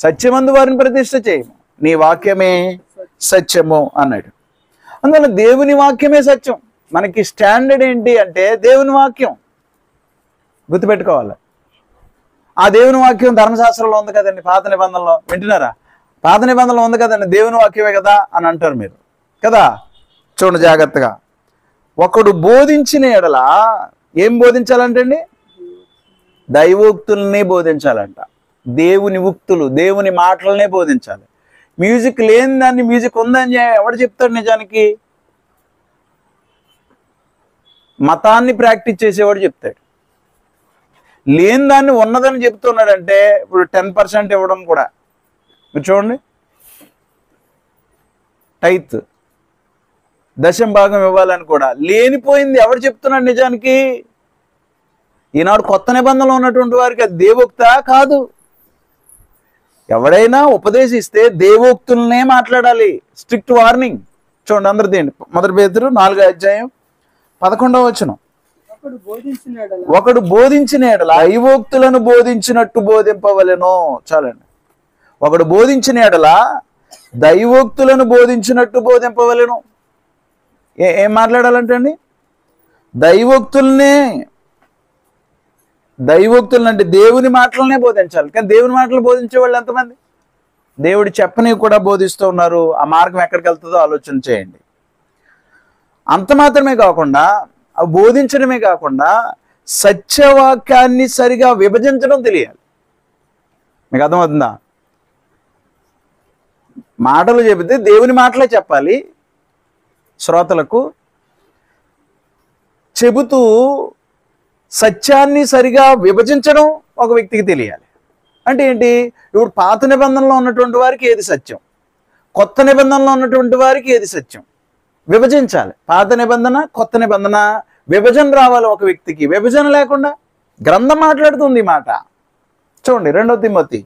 సత్యమందు వారిని ప్రతిష్ఠ చేయము, నీ వాక్యమే సత్యము అన్నాడు. అందువల్ల దేవుని వాక్యమే సత్యం. మనకి స్టాండర్డ్ ఏంటి అంటే దేవుని వాక్యం. గుర్తుపెట్టుకోవాలి. ఆ దేవుని వాక్యం ధర్మశాస్త్రంలో ఉంది కదండి, పాత నిబంధనలో. వింటున్నారా? పాత నిబంధనలో ఉంది కదండి, దేవుని వాక్యమే కదా అని అంటారు మీరు కదా. చూడండి జాగ్రత్తగా. ఒకడు బోధించిన ఎడల ఏం బోధించాలంటండి? దైవోక్తుల్ని బోధించాలంట. దేవుని ఉక్తులు, దేవుని మాటలనే బోధించాలి. మ్యూజిక్ లేని దాన్ని మ్యూజిక్ ఉందని ఎవడు చెప్తాడు? నిజానికి మతాన్ని ప్రాక్టీస్ చేసేవాడు చెప్తాడు. లేని దాన్ని ఉన్నదని చెప్తున్నాడంటే ఇప్పుడు 10% ఇవ్వడం కూడా. మీరు చూడండి, టైత్ దశం భాగం ఇవ్వాలని కూడా లేనిపోయింది ఎవడు చెప్తున్నాడు? నిజానికి ఈనాడు కొత్త నిబంధనలో ఉన్నటువంటి వారికి అది దేవోక్త కాదు. ఎవడైనా ఉపదేశిస్తే దేవోక్తులనే మాట్లాడాలి. Strict warning. చూడండి అందరు దేండి. 1 పేతురు 4:11 ఒకడు బోధించిన ఎడల దైవోక్తులను బోధించినట్టు బోధింపవలెను. చాలండి. ఒకడు బోధించిన ఎడల దైవోక్తులను బోధించినట్టు బోధింపవలెను. ఏం మాట్లాడాలంటే అండి? దైవోక్తులను అంటే దేవుని మాటలనే బోధించాలి. కానీ దేవుని మాటలు బోధించే వాళ్ళు ఎంతమంది? దేవుడు చెప్పని కూడా బోధిస్తూ ఉన్నారు. ఆ మార్గం ఎక్కడికి వెళ్తుందో ఆలోచన చేయండి. అంత మాత్రమే కాకుండా, బోధించడమే కాకుండా సత్యవాక్యాన్ని సరిగా విభజించడం తెలియాలి. మీకు అర్థమవుతుందా? మాటలు చెబితే దేవుని మాటలే చెప్పాలి శ్రోతలకు. చెబుతూ సత్యాన్ని సరిగా విభజించడం ఒక వ్యక్తికి తెలియాలి. అంటే ఏంటి? ఇప్పుడు పాత నిబంధనలో ఉన్నటువంటి వారికి ఏది సత్యం, కొత్త నిబంధనలో ఉన్నటువంటి వారికి ఏది సత్యం విభజించాలి. పాత నిబంధన, కొత్త నిబంధన విభజన రావాలి ఒక వ్యక్తికి. విభజన లేకుండా గ్రంథం మాట్లాడుతుంది ఈ మాట. చూడండి 2 తిమోతి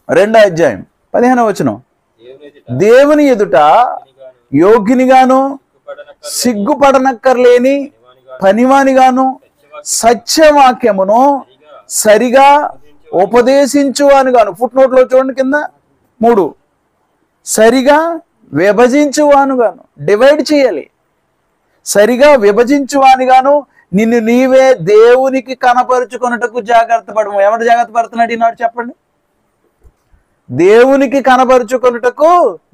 2:15 దేవుని ఎదుట యోగినిగాను సిగ్గుపడనక్కర్లేని పనివానిగాను సత్యవాక్యమును సరిగా ఉపదేశించువానుగాను. ఫుట్నోట్లో చూడండి కింద 3 సరిగా విభజించువానుగాను. డివైడ్ చేయాలి. సరిగా విభజించువానిగాను నిన్ను నీవే దేవునికి కనపరుచుకున్నటకు జాగ్రత్త పడము. ఎవరు జాగ్రత్త పడుతున్నాడు ఈనాడు చెప్పండి? దేవునికి కనపరుచుకున్నటకు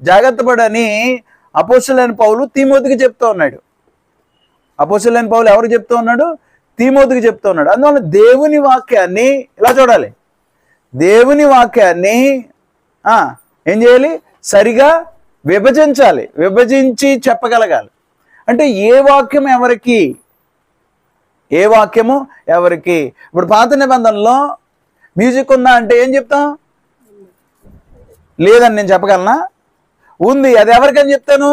జాగ్రత్త పడని అపోస్తలుడైన పౌలు తిమోతికి చెప్తూ ఉన్నాడు. అపోస్తలుడైన పౌలు ఎవరు చెప్తూ ఉన్నాడు? తిమోతికి చెప్తూ ఉన్నాడు. అందువల్ల దేవుని వాక్యాన్ని ఇలా చూడాలి. దేవుని వాక్యాన్ని ఏం చేయాలి? సరిగా విభజించాలి. విభజించి చెప్పగలగాలి. అంటే ఏ వాక్యం ఎవరికి, ఏ వాక్యము ఎవరికి. ఇప్పుడు పాత నిబంధనలో మ్యూజిక్ ఉందా అంటే ఏం చెప్తాం? లేదని నేను చెప్పగలనా? ఉంది. అది ఎవరికని చెప్తాను?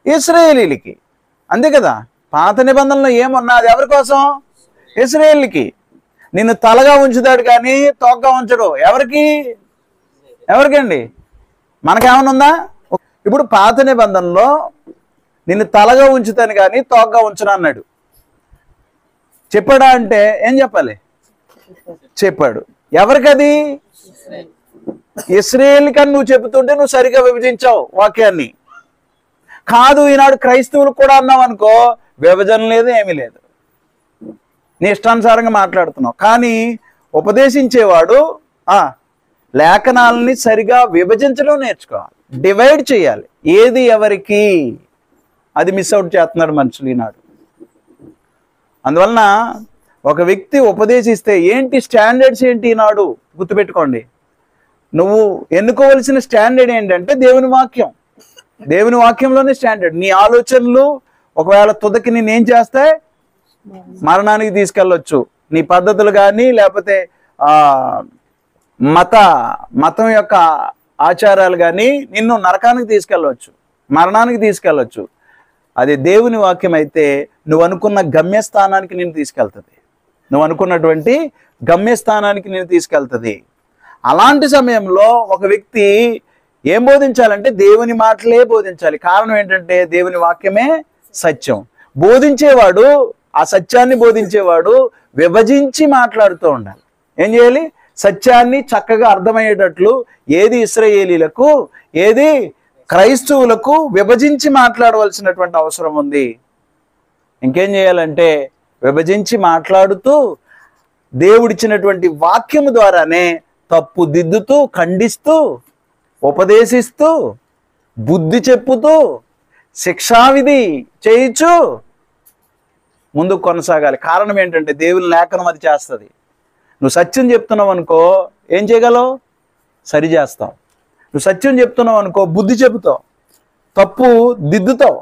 ఇశ్రాయేలీలకి. అంతే కదా, పాత నిబంధనలో ఏమన్నా అది ఎవరి కోసం? ఇశ్రాయేలీలకి. నిన్ను తలగా ఉంచుతాడు కానీ తోకగా ఉంచడు. ఎవరికండి? మనకేమన్నా ఉందా? ఇప్పుడు పాత నిబంధనలో నిన్ను తలగా ఉంచుతాను కానీ తోకగా ఉంచను అన్నాడు. చెప్పాడా అంటే ఏం చెప్పాలి? చెప్పాడు. ఎవరికది? ఇశ్రాయేలుకి అని నువ్వు చెబుతుంటే నువ్వు సరిగా విభజించావు వాక్యాన్ని. కాదు, ఈనాడు క్రైస్తవులకు కూడా అన్నావు అనుకో, విభజన లేదు, ఏమీ లేదు, నీ ఇష్టానుసారంగా మాట్లాడుతున్నావు. కానీ ఉపదేశించేవాడు లేఖనాలని సరిగా విభజించడం నేర్చుకోవాలి, డివైడ్ చేయాలి. ఏది ఎవరికి, అది మిస్ అవుట్ చేస్తున్నాడు మనుషులు ఈనాడు. అందువలన ఒక వ్యక్తి ఉపదేశిస్తే ఏంటి స్టాండర్డ్స్ ఏంటి ఈనాడు గుర్తుపెట్టుకోండి. నువ్వు ఎన్నుకోవలసిన స్టాండర్డ్ ఏంటంటే దేవుని వాక్యం. దేవుని వాక్యంలోనే స్టాండర్డ్. నీ ఆలోచనలు ఒకవేళ తుదకి నేనేం చేస్తాయి? మరణానికి తీసుకెళ్ళొచ్చు. నీ పద్ధతులు కానీ లేకపోతే మతం యొక్క ఆచారాలు కానీ నిన్ను నరకానికి తీసుకెళ్ళవచ్చు, మరణానికి తీసుకెళ్ళవచ్చు. అది దేవుని వాక్యం అయితే నువ్వు అనుకున్న గమ్యస్థానానికి నేను తీసుకెళ్తుంది, నువ్వు అనుకున్నటువంటి గమ్యస్థానానికి నేను తీసుకెళ్తుంది. అలాంటి సమయంలో ఒక వ్యక్తి ఏం బోధించాలంటే దేవుని మాటలే బోధించాలి. కారణం ఏంటంటే దేవుని వాక్యమే సత్యం. బోధించేవాడు, ఆ సత్యాన్ని బోధించేవాడు విభజించి మాట్లాడుతూ ఉండాలి. ఏం చేయాలి? సత్యాన్ని చక్కగా అర్థమయ్యేటట్లు ఏది ఇశ్రాయేలీలకు, ఏది క్రైస్తవులకు విభజించి మాట్లాడవలసినటువంటి అవసరం ఉంది. ఇంకేం చేయాలంటే విభజించి మాట్లాడుతూ దేవుడిచ్చినటువంటి వాక్యము ద్వారానే తప్పు దిద్దుతూ, ఖండిస్తూ, ఉపదేశిస్తూ, బుద్ధి చెప్పుతూ, శిక్షావిధి చేయించు ముందుకు కొనసాగాలి. కారణం ఏంటంటే దేవుని లేఖనం అది చేస్తుంది. నువ్వు సత్యం చెప్తున్నావు అనుకో, ఏం చేయగలవు? సరి చేస్తావు. నువ్వు సత్యం చెప్తున్నావు అనుకో, బుద్ధి చెబుతావు, తప్పు దిద్దుతావు.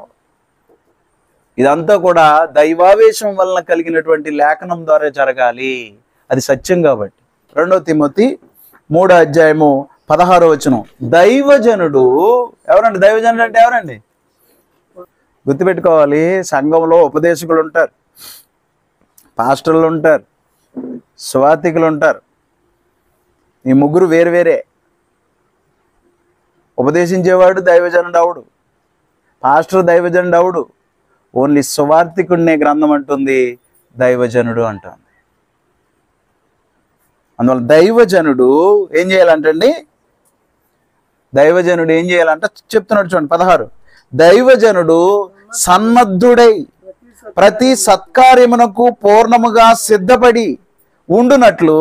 ఇదంతా కూడా దైవావేశం వలన కలిగినటువంటి లేఖనం ద్వారా జరగాలి. అది సత్యం కాబట్టి. 2 తిమోతి 3:16 దైవజనుడు ఎవరండి? దైవజనుడు అంటే ఎవరండి? గుర్తుపెట్టుకోవాలి. సంఘంలో ఉపదేశకులు ఉంటారు, పాస్టర్లు ఉంటారు, సువార్థికులు ఉంటారు. ఈ ముగ్గురు వేరువేరే. ఉపదేశించేవాడు దైవజనుడు అవుడు, పాస్టర్ దైవజనుడు అవుడు. ఓన్లీ సువార్థికుడినే గ్రంథం అంటుంది దైవజనుడు అంటుంది. అందువల్ల దైవజనుడు ఏం చేయాలంటండి? దైవజనుడు ఏం చేయాలంట చెప్తున్నాడు చూడండి 16. దైవజనుడు సన్నద్ధుడై ప్రతి సత్కార్యమునకు పూర్ణముగా సిద్ధపడి ఉండునట్లు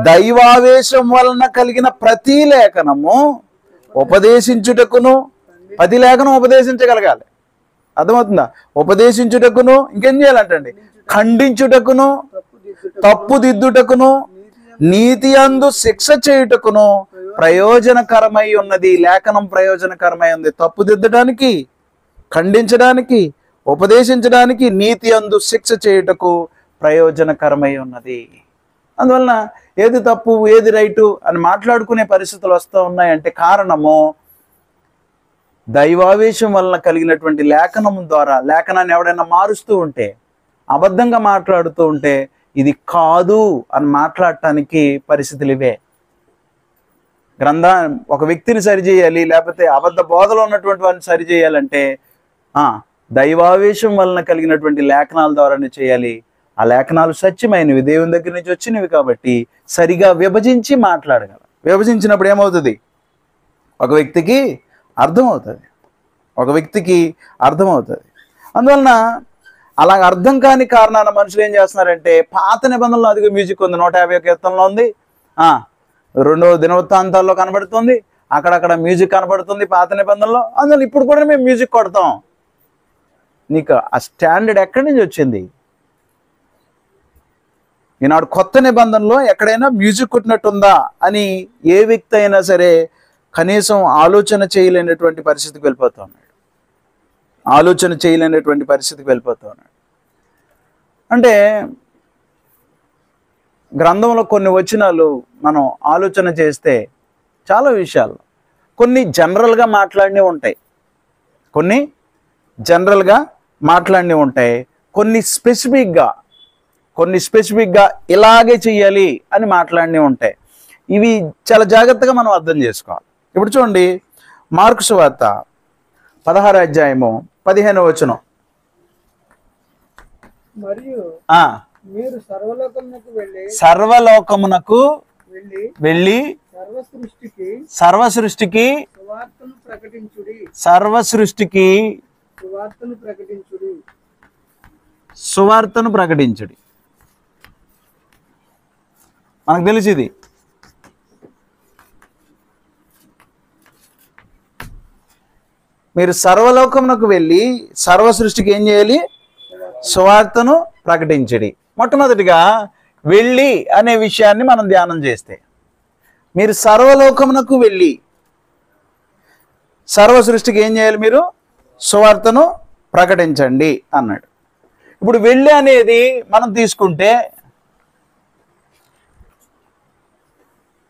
దైవావేశం వలన కలిగిన ప్రతి లేఖనము ఉపదేశించుటకును, ప్రతి లేఖనం ఉపదేశించగలగాలి. అర్థమవుతుందా? ఉపదేశించుటకును, ఇంకేం చేయాలంటండి? ఖండించుటకును, తప్పు దిద్దుటకును, నీతి అందు శిక్ష చేయుటకును ప్రయోజనకరమై ఉన్నది. లేఖనం ప్రయోజనకరమై ఉంది. తప్పు దిద్దడానికి, ఖండించడానికి, ఉపదేశించడానికి, నీతి అందు శిక్ష చేయుటకు ప్రయోజనకరమై ఉన్నది. అందువలన ఏది తప్పు ఏది రైటు అని మాట్లాడుకునే పరిస్థితులు వస్తూ ఉన్నాయంటే కారణము దైవావేశం వలన కలిగినటువంటి లేఖనం ద్వారా. లేఖనాన్ని ఎవడైనా మారుస్తూ ఉంటే, అబద్ధంగా మాట్లాడుతూ ఉంటే ఇది కాదు అని మాట్లాడటానికి పరిస్థితులు ఇవే. ఒక వ్యక్తిని సరిచేయాలి, లేకపోతే అబద్ధ బోధలో ఉన్నటువంటి వారిని సరిచేయాలంటే దైవావేశం వలన కలిగినటువంటి లేఖనాల ద్వారానే చేయాలి. ఆ లేఖనాలు సత్యమైనవి, దేవుని దగ్గర నుంచి వచ్చినవి కాబట్టి సరిగా విభజించి మాట్లాడగల. విభజించినప్పుడు ఏమవుతుంది? ఒక వ్యక్తికి అర్థమవుతుంది, ఒక వ్యక్తికి అర్థమవుతుంది. అందువలన అలా అర్థం కాని కారణాన మనుషులు ఏం చేస్తున్నారంటే, పాత నిబంధనలో అదిగా మ్యూజిక్ ఉంది, 150 కీర్తనలో ఉంది, 2 దినవృత్తాంతాల్లో కనబడుతుంది, అక్కడక్కడ మ్యూజిక్ కనబడుతుంది పాత నిబంధనలో. అందువల్ల ఇప్పుడు కూడా మేము మ్యూజిక్ కొడతాం. నీకు ఆ స్టాండర్డ్ ఎక్కడి నుంచి వచ్చింది? ఈనాడు కొత్త నిబంధనలో ఎక్కడైనా మ్యూజిక్ కొట్టినట్టుందా అని ఏ వ్యక్తి అయినా సరే కనీసం ఆలోచన చేయలేనటువంటి పరిస్థితికి వెళ్ళిపోతూ ఉన్నాడు. ఆలోచన చేయలేనటువంటి పరిస్థితికి వెళ్ళిపోతూ ఉన్నాడు. అంటే గ్రంథంలో కొన్ని వచనాలు మనం ఆలోచన చేస్తే చాలా విషయాలు, కొన్ని జనరల్గా మాట్లాడినవి ఉంటాయి, కొన్ని జనరల్గా మాట్లాడి ఉంటాయి, కొన్ని స్పెసిఫిక్గా ఇలాగే చెయ్యాలి అని మాట్లాడి ఉంటాయి. ఇవి చాలా జాగ్రత్తగా మనం అర్థం చేసుకోవాలి. ఇప్పుడు చూడండి, మార్కు సువార్త 16వ అధ్యాయము 15వ వచనం. మరియు మీరు సర్వలోకమునకు వెళ్ళి సర్వ సృష్టికి సువార్తను ప్రకటించుడి. మనకు తెలిసి ఇది మీరు సర్వలోకమునకు వెళ్ళి సర్వ సృష్టికి ఏం చేయాలి? సువార్తను ప్రకటించడి. మొట్టమొదటిగా వెళ్ళి అనే విషయాన్ని మనం ధ్యానం చేస్తే, మీరు సర్వలోకమునకు వెళ్ళి సర్వ సృష్టికి ఏం చేయాలి? మీరు సువార్తను ప్రకటించండి అన్నాడు. ఇప్పుడు వెళ్ళి అనేది మనం తీసుకుంటే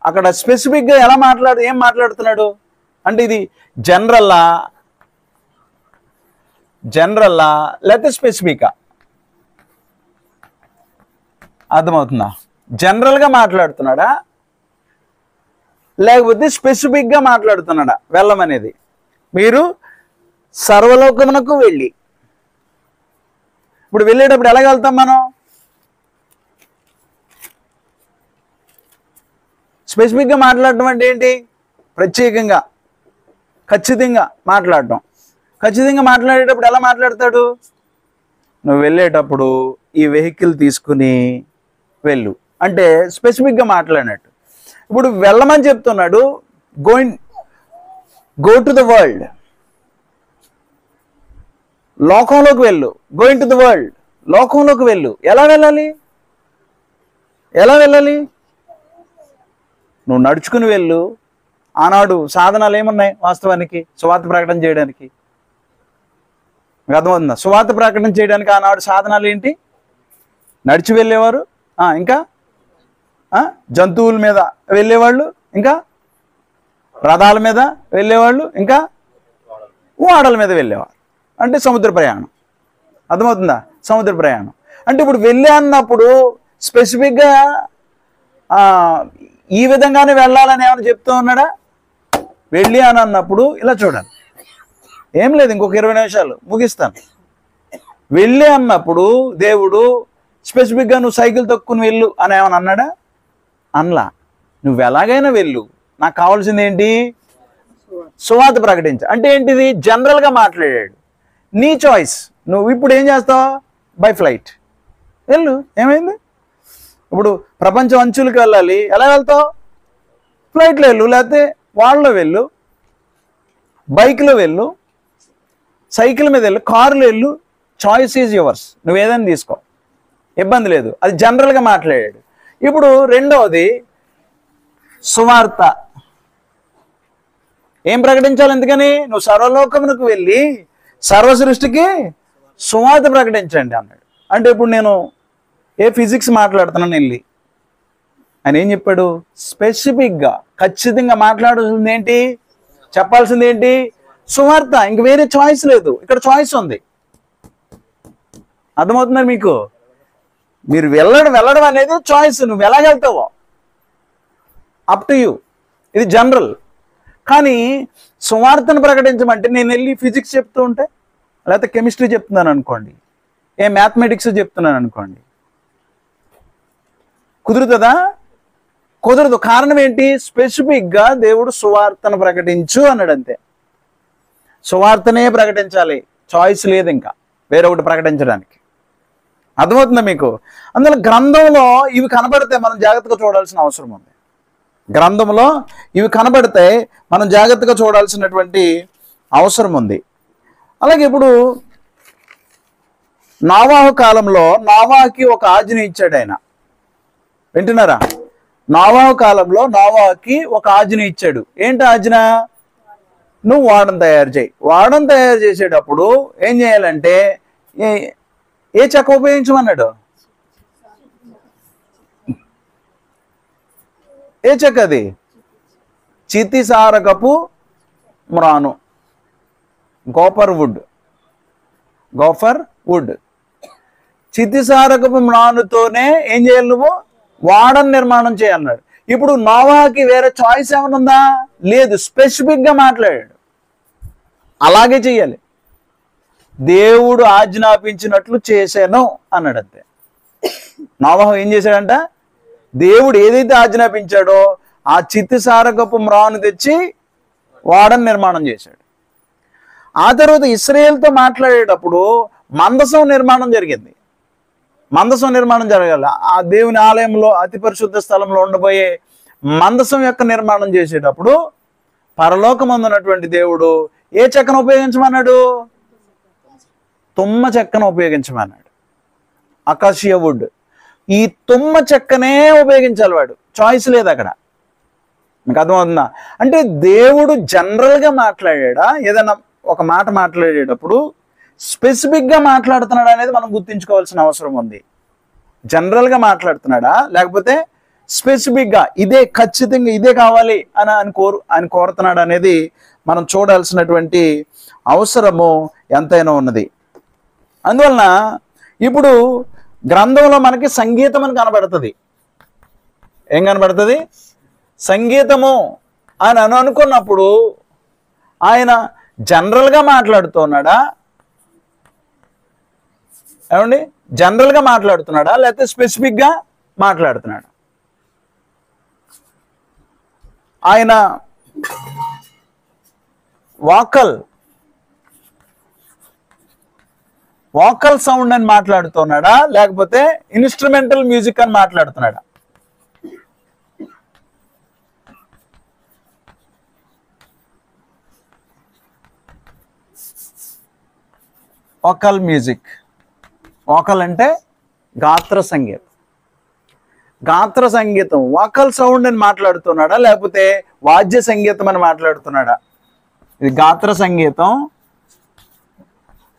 అక్కడ స్పెసిఫిక్గా ఏం మాట్లాడుతున్నాడు అంటే, ఇది జనరల్లా లేకపోతే స్పెసిఫికా? అర్థమవుతుందా? జనరల్గా మాట్లాడుతున్నాడా లేకపోతే స్పెసిఫిక్గా మాట్లాడుతున్నాడా? వెళ్ళమనేది మీరు సర్వలోకమునకు వెళ్ళి. ఇప్పుడు వెళ్ళేటప్పుడు ఎలా వెళ్తాం మనం? స్పెసిఫిక్గా మాట్లాడటం అంటే ఏంటి? ప్రత్యేకంగా ఖచ్చితంగా మాట్లాడటం. ఖచ్చితంగా మాట్లాడేటప్పుడు ఎలా మాట్లాడతాడు? నువ్వు వెళ్ళేటప్పుడు ఈ వెహికల్ తీసుకుని వెళ్ళు అంటే స్పెసిఫిక్గా మాట్లాడినట్టు. ఇప్పుడు వెళ్ళమని చెప్తున్నాడు, గో టు ద వరల్డ్, లోకంలోకి వెళ్ళు. గోయింగ్ టు ద వరల్డ్, లోకంలోకి వెళ్ళు. ఎలా వెళ్ళాలి? నువ్వు నడుచుకుని వెళ్ళు. ఆనాడు సాధనాలు ఏమున్నాయి వాస్తవానికి సువార్త ప్రకటన చేయడానికి? అర్థమవుతుందా? సువార్త ప్రకటన చేయడానికి ఆనాడు సాధనాలు ఏంటి? నడిచి వెళ్ళేవారు, ఇంకా జంతువుల మీద వెళ్ళేవాళ్ళు, ఇంకా రథాల మీద వెళ్ళేవాళ్ళు, ఇంకా ఓడల మీద వెళ్ళేవారు. అంటే సముద్ర ప్రయాణం. అర్థమవుతుందా? సముద్ర ప్రయాణం అంటే ఇప్పుడు వెళ్ళే అన్నప్పుడు స్పెసిఫిక్గా ఈ విధంగానే వెళ్ళాలని ఏమైనా చెప్తూ ఉన్నాడా? వెళ్ళి అని అన్నప్పుడు ఇలా చూడాలి. ఏం లేదు, ఇంకొక 20 నిమిషాలు ముగిస్తాను. వెళ్ళి అన్నప్పుడు దేవుడు స్పెసిఫిక్గా నువ్వు సైకిల్ తొక్కుని వెళ్ళు అని ఏమని అన్నాడా? అనలా. నువ్వు ఎలాగైనా వెళ్ళు, నాకు కావాల్సింది ఏంటి? సువార్త ప్రకటించ. అంటే ఏంటిది? జనరల్గా మాట్లాడాడు. నీ చాయిస్. నువ్వు ఇప్పుడు ఏం చేస్తావు? బై ఫ్లైట్ వెళ్ళు. ఏమైంది? ఇప్పుడు ప్రపంచం అంచులకు వెళ్ళాలి, ఎలా వెళ్తావు? ఫ్లైట్లో వెళ్ళు, లేకపోతే వాళ్ళలో వెళ్ళు, బైక్లో వెళ్ళు, సైకిల్ మీద వెళ్ళు, కారులో వెళ్ళు. Choice is yours. నువ్వు ఏదైనా తీసుకో, ఇబ్బంది లేదు. అది జనరల్గా మాట్లాడాడు. ఇప్పుడు రెండవది సువార్త. ఏం ప్రకటించాలి? ఎందుకని? నువ్వు సర్వలోకమునకు వెళ్ళి సర్వ సృష్టికి సువార్త ప్రకటించండి అన్నాడు. అంటే ఇప్పుడు నేను ఫిజిక్స్ మాట్లాడుతున్నాను వెళ్ళి, ఆయన ఏం చెప్పాడు? స్పెసిఫిక్గా ఖచ్చితంగా మాట్లాడాల్సింది ఏంటి? చెప్పాల్సింది ఏంటి? సువార్త. ఇంక వేరే చాయిస్ లేదు. ఇక్కడ చాయిస్ ఉంది. అర్థమవుతుందా మీకు? మీరు వెళ్ళడం అనేది చాయిస్. నువ్వు ఎలాగెళ్తావో అప్ టు యూ. ఇది జనరల్. కానీ సువార్తను ప్రకటించమంటే నేను వెళ్ళి ఫిజిక్స్ చెప్తూ ఉంటే, లేకపోతే కెమిస్ట్రీ చెప్తున్నాను అనుకోండి, మ్యాథమెటిక్స్ చెప్తున్నాను అనుకోండి, కుదురుతుందా? కుదరదు. కారణం ఏంటి? స్పెసిఫిక్గా దేవుడు సువార్తను ప్రకటించు అన్నాడు. అంతే. సువార్తనే ప్రకటించాలి. చాయిస్ లేదు ఇంకా వేరొకటి ప్రకటించడానికి. అర్థమవుతుందా మీకు? అందులో గ్రంథంలో ఇవి కనబడితే మనం జాగ్రత్తగా చూడాల్సిన అవసరం ఉంది. గ్రంథంలో ఇవి కనబడితే మనం జాగ్రత్తగా చూడాల్సినటువంటి అవసరం ఉంది. అలాగే ఇప్పుడు నోవాహు కాలంలో నోవాహుకి ఒక ఆజ్ఞ ఇచ్చాడు ఆయన. వింటున్నారా? నోవాహు కాలంలో నోవాహుకి ఒక ఆజ్ఞ ఇచ్చాడు. ఏంటి ఆజ్ఞ? నువ్వు వాడను తయారు చేయి. వాడను తయారు చేసేటప్పుడు ఏం చేయాలంటే ఏ చెక్క ఉపయోగించమన్నాడు? ఏ చెక్క అది? చితిసారకపు మ్రాను, కాపర్ వుడ్. Gopher wood. చితిసారకపు మ్రానుతోనే ఏం చేయాలి నువ్వు? వాడని నిర్మాణం చేయాలన్నాడు. ఇప్పుడు నోవాకి వేరే చాయిస్ ఏమైనా ఉందా? లేదు. స్పెసిఫిక్గా మాట్లాడాడు, అలాగే చెయ్యాలి. దేవుడు ఆజ్ఞాపించినట్లు చేశాను అన్నాడు అంతే. నోవాహు ఏం చేశాడంట? దేవుడు ఏదైతే ఆజ్ఞాపించాడో ఆ చితిసారకపు మ్రాను తెచ్చి వాడని నిర్మాణం చేశాడు. ఆ తర్వాత ఇశ్రాయేలుతో మాట్లాడేటప్పుడు మందసం నిర్మాణం జరిగింది. మందసం నిర్మాణం జరగాలి. ఆ దేవుని ఆలయంలో అతి పరిశుద్ధ స్థలంలో ఉండబోయే మందసం యొక్క నిర్మాణం చేసేటప్పుడు పరలోకమందున్నటువంటి దేవుడు ఏ చెక్కను ఉపయోగించమన్నాడు? తుమ్మ చెక్కను ఉపయోగించమన్నాడు. అకాషియా వుడ్. ఈ తుమ్మ చెక్కనే ఉపయోగించాలి, వాడు చాయిస్ లేదు అక్కడ. మీకు అర్థమవుతుందా? అంటే దేవుడు జనరల్గా మాట్లాడా? ఏదైనా ఒక మాట మాట్లాడేటప్పుడు స్పెసిఫిక్గా మాట్లాడుతున్నాడా అనేది మనం గుర్తించుకోవాల్సిన అవసరం ఉంది. జనరల్గా మాట్లాడుతున్నాడా, లేకపోతే స్పెసిఫిక్గా ఇదే ఖచ్చితంగా ఇదే కావాలి అని కోరుతున్నాడు అనేది మనం చూడాల్సినటువంటి అవసరము ఎంతైనా ఉన్నది. అందువలన ఇప్పుడు గ్రంథంలో మనకి సంగీతం అని కనబడుతుంది. ఏం కనబడుతుంది? సంగీతము అని అనుకున్నప్పుడు ఆయన జనరల్గా మాట్లాడుతున్నాడా? ఏమండి, జనరల్గా మాట్లాడుతున్నాడా లేకపోతే స్పెసిఫిక్గా మాట్లాడుతున్నాడా? ఆయన వాకల్ సౌండ్ అని మాట్లాడుతున్నాడా లేకపోతే ఇన్స్ట్రుమెంటల్ మ్యూజిక్ అని మాట్లాడుతున్నాడా? Vocal music. వాకల్ అంటే గాత్ర సంగీతం. గాత్ర సంగీతం వాకల్ సౌండ్ అని మాట్లాడుతున్నాడా లేకపోతే వాద్య సంగీతం అని మాట్లాడుతున్నాడా? ఇది గాత్ర సంగీతం,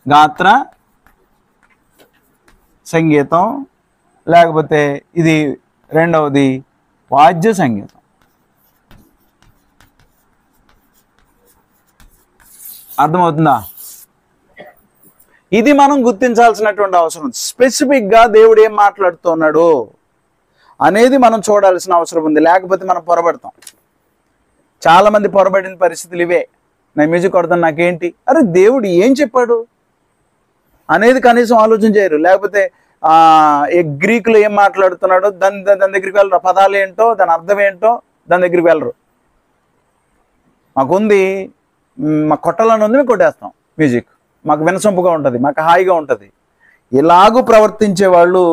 గాత్ర సంగీతం, లేకపోతే ఇది రెండవది వాద్య సంగీతం. అర్థమవుతుందా? ఇది మనం గుర్తించాల్సినటువంటి అవసరం. స్పెసిఫిక్గా దేవుడు ఏం మాట్లాడుతున్నాడు అనేది మనం చూడాల్సిన అవసరం ఉంది. లేకపోతే మనం పొరబడతాం. చాలామంది పొరబడిన పరిస్థితులు ఇవే. నేను మ్యూజిక్ కొడతాను, నాకేంటి? అరే దేవుడు ఏం చెప్పాడు అనేది కనీసం ఆలోచన చేయరు. లేకపోతే గ్రీకులో ఏం మాట్లాడుతున్నాడో దాని దగ్గరికి వెళ్ళరు. పదాలు ఏంటో, దాని అర్థం ఏంటో దాని దగ్గరికి వెళ్ళరు. మాకుంది, మాకు కొట్టాలని ఉంది, మేము కొట్టేస్తాం. మ్యూజిక్ మాకు వినసొంపుగా ఉంటుంది, మాకు హాయిగా ఉంటుంది. ఇలాగూ ప్రవర్తించే వాళ్ళు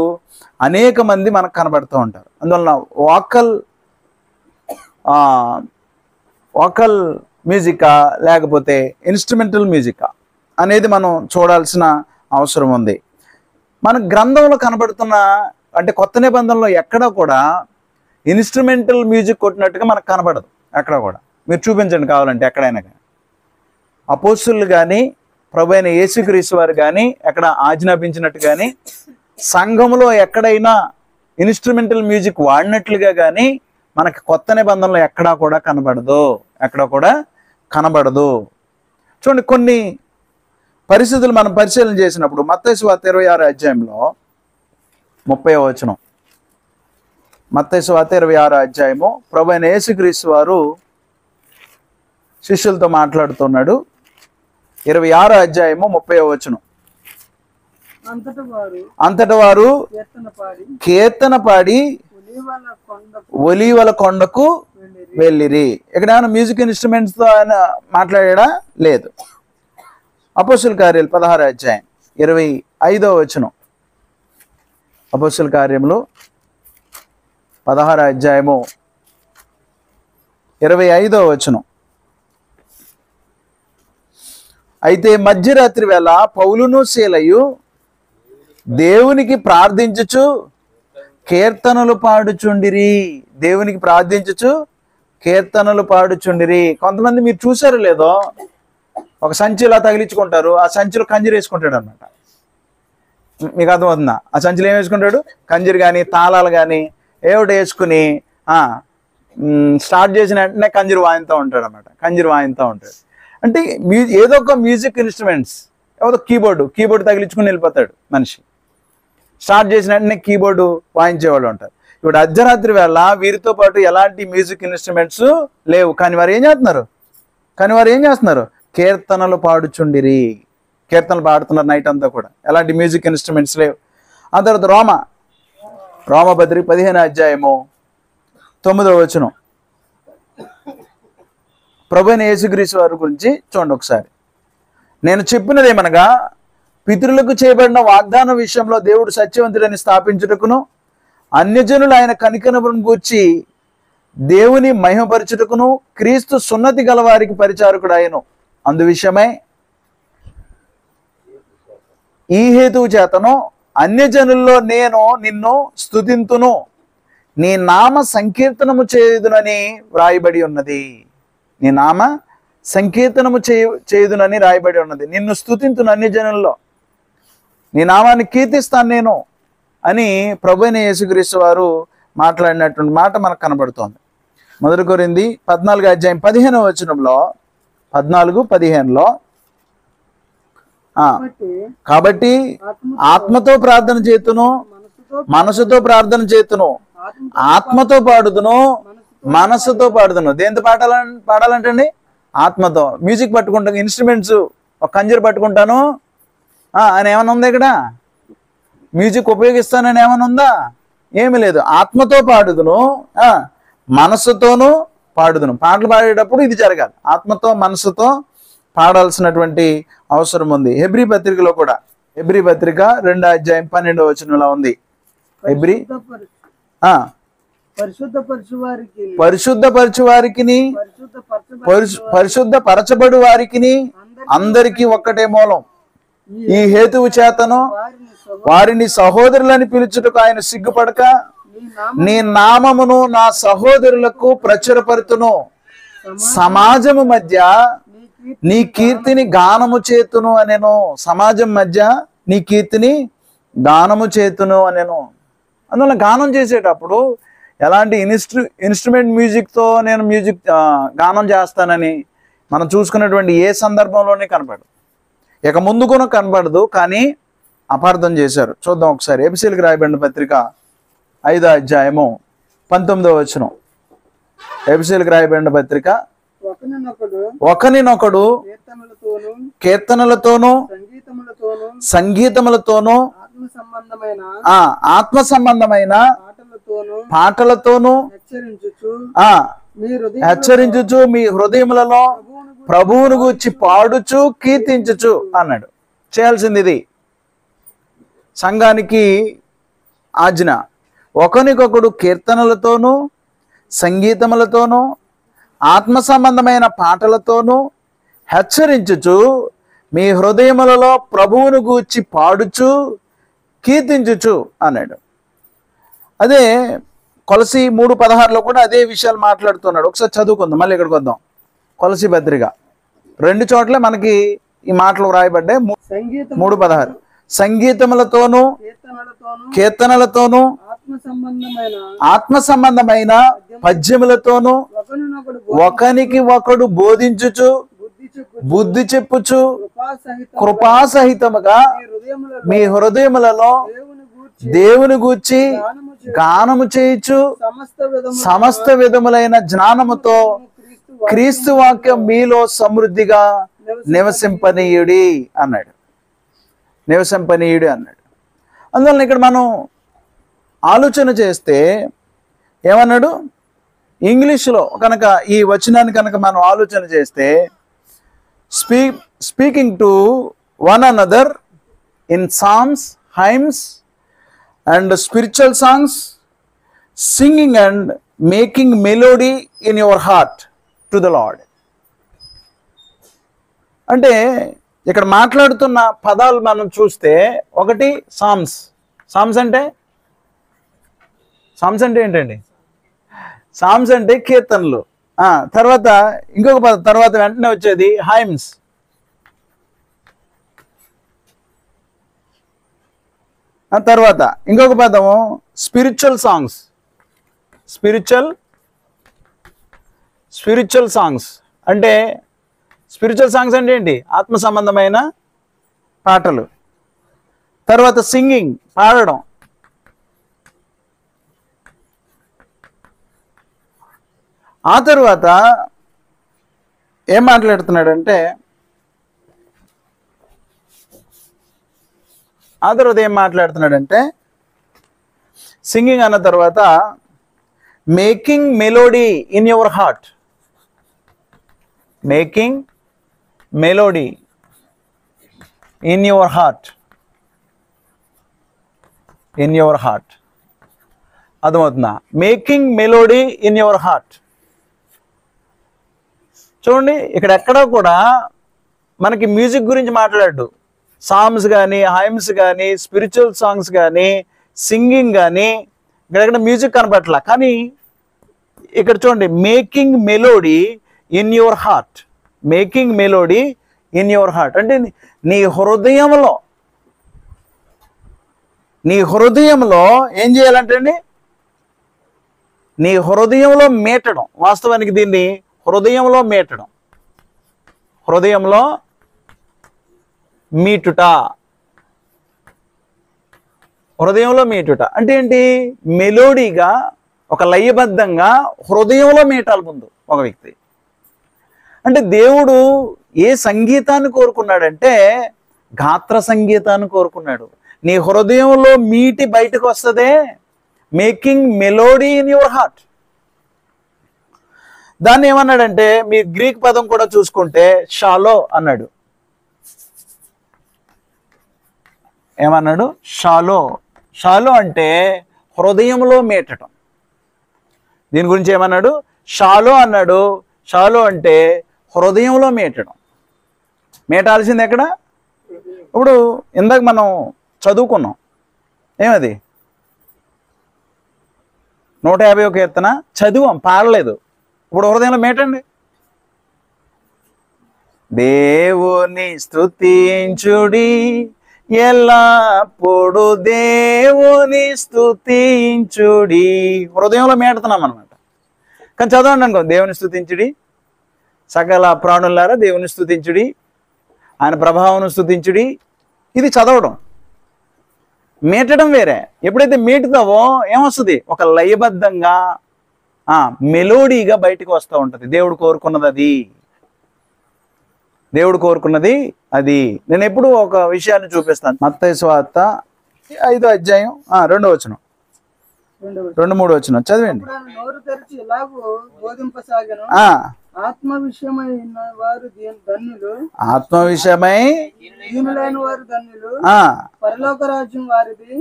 అనేక మంది మనకు కనబడుతూ ఉంటారు. అందువలన వాకల్ మ్యూజికా లేకపోతే ఇన్స్ట్రుమెంటల్ మ్యూజికా అనేది మనం చూడాల్సిన అవసరం ఉంది. మన గ్రంథంలో కనబడుతున్న అంటే కొత్త నిబంధనలో ఎక్కడ కూడా ఇన్స్ట్రుమెంటల్ మ్యూజిక్ కొట్టినట్టుగా మనకు కనబడదు. ఎక్కడ కూడా మీరు చూపించండి కావాలంటే. ఎక్కడైనా కానీ అపోస్తులు కానీ ప్రభు అయిన యేసుక్రీస్తు వారు కానీ ఎక్కడ ఆజ్ఞాపించినట్టు కానీ సంఘంలో ఎక్కడైనా ఇన్స్ట్రుమెంటల్ మ్యూజిక్ వాడినట్లుగా కానీ మనకి కొత్త నిబంధనలో ఎక్కడా కూడా కనబడదు. ఎక్కడ కూడా కనబడదు. చూడండి, కొన్ని పరిస్థితులు మనం పరిశీలన చేసినప్పుడు మత్తయి సువార్త 26వ అధ్యాయంలో 30వ వచనం. మత్తయి సువార్త 26వ అధ్యాయము ప్రభు అయిన యేసుక్రీస్తు వారు శిష్యులతో మాట్లాడుతున్నాడు. 26వ అధ్యాయము 30వ వచనం. అంతట వారు కీర్తన పాడి ఒలీవల కొండకు వెళ్ళిరి. ఇక్కడ ఏమైనా మ్యూజిక్ ఇన్స్ట్రుమెంట్స్ తో ఆయన మాట్లాడా? లేదు. అపోస్తుల కార్యాలు 16వ అధ్యాయం 25వ వచనం. అపోస్తుల కార్యములు 16వ అధ్యాయము 25వ వచనం. అయితే మధ్యరాత్రి వేళ పౌలును శీలయు దేవునికి ప్రార్థించుచు కీర్తనలు పాడుచుండిరి. దేవునికి ప్రార్థించుచు కీర్తనలు పాడుచుండిరి. కొంతమంది మీరు చూసారో లేదో, ఒక సంచిలా తగిలించుకుంటారు, ఆ సంచిలో కంజీరు వేసుకుంటాడు అనమాట. మీకు అర్థమవుతుందా? ఆ సంచిలో ఏం వేసుకుంటాడు? కంజీరు కానీ తాళాలు కానీ ఏమిటి వేసుకుని స్టార్ట్ చేసిన వెంటనే కంజీరు వాయిస్తూ ఉంటాడు అనమాట. కంజీరు వాయిస్తూ ఉంటాడు. అంటే ఏదో ఒక మ్యూజిక్ ఇన్స్ట్రుమెంట్స్ ఎవరో కీబోర్డు తగిలించుకుని వెళ్ళిపోతాడు మనిషి. స్టార్ట్ చేసిన వెంటనే కీబోర్డు వాయించేవాళ్ళు ఉంటారు. ఇప్పుడు అర్ధరాత్రి వేళ వీరితో పాటు ఎలాంటి మ్యూజిక్ ఇన్స్ట్రుమెంట్స్ లేవు, కానీ వారు ఏం చేస్తున్నారు? కీర్తనలు పాడుచుండిరి. కీర్తనలు పాడుతున్నారు నైట్ అంతా కూడా, ఎలాంటి మ్యూజిక్ ఇన్స్ట్రుమెంట్స్ లేవు. ఆ తర్వాత రోమపత్రిక 15వ అధ్యాయము 9వ వచనం. ప్రభువైన యేసుక్రీస్తు వారి గురించి చూడండి ఒకసారి. నేను చెప్పినదేమనగా, పితరులకు చేయబడిన వాగ్దానం విషయంలో దేవుడు సత్యవంతుడని స్థాపించుటకును, అన్యజనులు ఆయన కనికరమును గూర్చి దేవుని మహిమపరచుటకును క్రీస్తు సున్నతి గల వారికి పరిచారకుడు ఆయను. అందు విషయమై ఈ హేతువు చేతను అన్యజనుల్లో నేను నిన్ను స్తుతింతును, నీ నామ సంకీర్తనము చేయుదునని వ్రాయబడి ఉన్నది. నీ నామ సంకీర్తనము చేయుదునని రాయబడి ఉన్నది. నిన్ను స్తుతింతును అన్యజనుల్లో, నీ నామాన్ని కీర్తిస్తాను నేను అని ప్రభువైన యేసుక్రీస్తు వారు మాట్లాడినటువంటి మాట మనకు కనబడుతోంది. 1 కొరింథీ 14వ అధ్యాయం 15వ వచనంలో 14:15లో కాబట్టి ఆత్మతో ప్రార్థన చేతును, మనసుతో ప్రార్థన చేతును, ఆత్మతో పాడుదును, మనసుతో పాడుదును. దేంతో పాడాలంటండి? ఆత్మతో. మ్యూజిక్ పట్టుకుంటాను, ఇన్స్ట్రుమెంట్స్, ఒక కంజర్ పట్టుకుంటాను అని ఏమైనా ఉందా ఇక్కడ? మ్యూజిక్ ఉపయోగిస్తానని ఏమైనా ఉందా? ఏమి లేదు. ఆత్మతో పాడుదును, మనసుతోనూ పాడుదును. పాటలు పాడేటప్పుడు ఇది జరగాలి, ఆత్మతో మనసుతో పాడాల్సినటువంటి అవసరం ఉంది. హెబ్రీ పత్రికలో కూడా, హెబ్రీ పత్రిక 2వ అధ్యాయం 12వ వచనంలో ఉంది. పరిశుద్ధపరచు వారికి పరిశుద్ధపరచబడు వారికి అందరికీ ఒక్కటే మూలం. ఈ హేతువు చేతను వారిని సహోదరులని పిలుచుటకు ఆయన సిగ్గుపడక, నీ నామమును నా సహోదరులకు ప్రచురపరుతును, సమాజము మధ్య నీ కీర్తిని గానము చేతును అనేను. సమాజం మధ్య నీ కీర్తిని గానము చేతును అనేను. అందువల్ల గానం చేసేటప్పుడు ఎలాంటి ఇన్స్ట్రుమెంట్ మ్యూజిక్తో నేను గానం చేస్తానని మనం చూసుకున్నటువంటి ఏ సందర్భంలోనే కనపడదు, ఇక ముందు కూడా కనపడదు, కానీ అపార్థం చేశారు. చూద్దాం ఒకసారి. ఎఫెసీయులకు రాయబడిన పత్రిక 5వ అధ్యాయము 19వ వచనం. ఎఫెసీయులకు రాయబడిన పత్రిక, ఒకనినొకడు కీర్తనలతోనూ సంగీతములతోనూ ఆత్మ సంబంధమైన పాటలతోనూ హెచ్చరించుచు మీ హృదయములలో ప్రభువును గూర్చి పాడుచు కీర్తించుచు అన్నాడు. చేయాల్సింది ఇది సంఘానికి ఆజ్ఞ. ఒకనికొకడు కీర్తనలతోనూ సంగీతములతోనూ ఆత్మ సంబంధమైన పాటలతోనూ హెచ్చరించుచు మీ హృదయములలో ప్రభువును గూర్చి పాడుచు కీర్తించుచు అన్నాడు. అదే కొలసి 3:16లో కూడా అదే విషయాలు మాట్లాడుతున్నాడు. ఒకసారి చదువుకుందాం, మళ్ళీ ఇక్కడికి వద్దాం. కొలసి పత్రిక 2 చోట్ల మనకి ఈ మాటలు రాయబడ్డాయి. 3:16 సంగీతములతోనూ కీర్తనలతోనూ ఆత్మ సంబంధమైన పద్యములతోనూ ఒకనికి ఒకడు బోధించుచు బుద్ధి చెప్పుచు కృపాసహితముగా మీ హృదయములలో దేవుని గూర్చి గానము చేయుచు సమస్త విధములైన జ్ఞానముతో క్రీస్తు వాక్యం మీలో సమృద్ధిగా నివసింపనీయుడి అన్నాడు. అందువలన ఇక్కడ మనం ఆలోచన చేస్తే ఏమన్నాడు? ఇంగ్లీష్లో కనుక ఈ వచనాన్ని కనుక మనం ఆలోచన చేస్తే, speaking to one another in psalms, hymns and spiritual songs, singing and making melody in your heart to the Lord. అంటే ఇక్కడ మాట్లాడుతున్న పదాలు మనం చూస్తే, ఒకటి సామ్స్ అంటే ఏంటండి? సామ్స్ అంటే కీర్తనలు. తర్వాత ఇంకొక పదం తర్వాత వెంటనే వచ్చేది హైమ్స్. తర్వాత ఇంకొక పదము స్పిరిచువల్ సాంగ్స్. స్పిరిచువల్ సాంగ్స్ అంటే ఏంటి? ఆత్మ సంబంధమైన పాటలు. తర్వాత సింగింగ్, పాడడం. ఆ తర్వాత ఏం మాట్లాడుతున్నాడంటే, సింగింగ్ అన్న తర్వాత making melody in your heart. Making melody in your heart. అర్థమవుతుందా? Making melody in your heart. చూడండి, ఇక్కడ ఎక్కడా కూడా మనకి మ్యూజిక్ గురించి మాట్లాడు. సాంగ్స్ కానీ, హైమ్స్ కానీ, స్పిరిచువల్ సాంగ్స్ కానీ, సింగింగ్ కానీ ఇక్కడెక్కడ మ్యూజిక్ కనపట్ల. కానీ ఇక్కడ చూడండి, making melody in your heart. Making melody in your heart అంటే నీ హృదయంలో ఏం చేయాలంటే అండి, నీ హృదయంలో మేటడం. వాస్తవానికి దీన్ని హృదయంలో మీటుట అంటే ఏంటి? మెలోడీగా, ఒక లయబద్ధంగా హృదయంలో మీటాలి ముందు ఒక వ్యక్తి. అంటే దేవుడు ఏ సంగీతాన్ని కోరుకున్నాడంటే గాత్ర సంగీతాన్ని కోరుకున్నాడు. నీ హృదయంలో మీటి బయటకు వస్తుందే, making melody in your heart. దాన్ని ఏమన్నాడంటే, మీ గ్రీక్ పదం కూడా చూసుకుంటే షాలో అన్నాడు. ఏమన్నాడు? షాలో అంటే హృదయంలో మేటడం. దీని గురించి ఏమన్నాడు? షాలో అన్నాడు. షాలో అంటే హృదయంలో మేటాల్సింది ఎక్కడ? ఇప్పుడు ఇందాక మనం చదువుకున్నాం, ఏమది 150వ కీర్తన చదివాం, పాడలేదు. ఇప్పుడు హృదయంలో మేటండి. దేవుని స్తుతించుడి, ఎల్లప్పుడు దేవుని స్తుతించుడి. హృదయంలో మేటుతున్నాం అనమాట. కానీ చదవండి అనుకో, దేవుని స్తుతించుడి, సకల ప్రాణులారా దేవుని స్తుతించుడి, ఆయన ప్రభావం స్తుతించుడి. ఇది చదవడం. మేటడం వేరే. ఎప్పుడైతే మేటుతావో ఏమొస్తుంది? ఒక లయబద్ధంగా మెలోడీగా బయటకు వస్తూ ఉంటుంది. దేవుడు కోరుకున్నది అది. నేను ఎప్పుడు ఒక విషయాన్ని చూపిస్తాను. మత్తయి సువార్త 5వ అధ్యాయం 2వ వచనం, 2-3 వచనం చదివండి. నోరు తెరిచి ఇలాగూ బోధింపసాగెను, ఆత్మ విషయమై వారు ధన్యులు, దీనులైన వారు ధన్యులు, పరలోక రాజ్యం వారిది,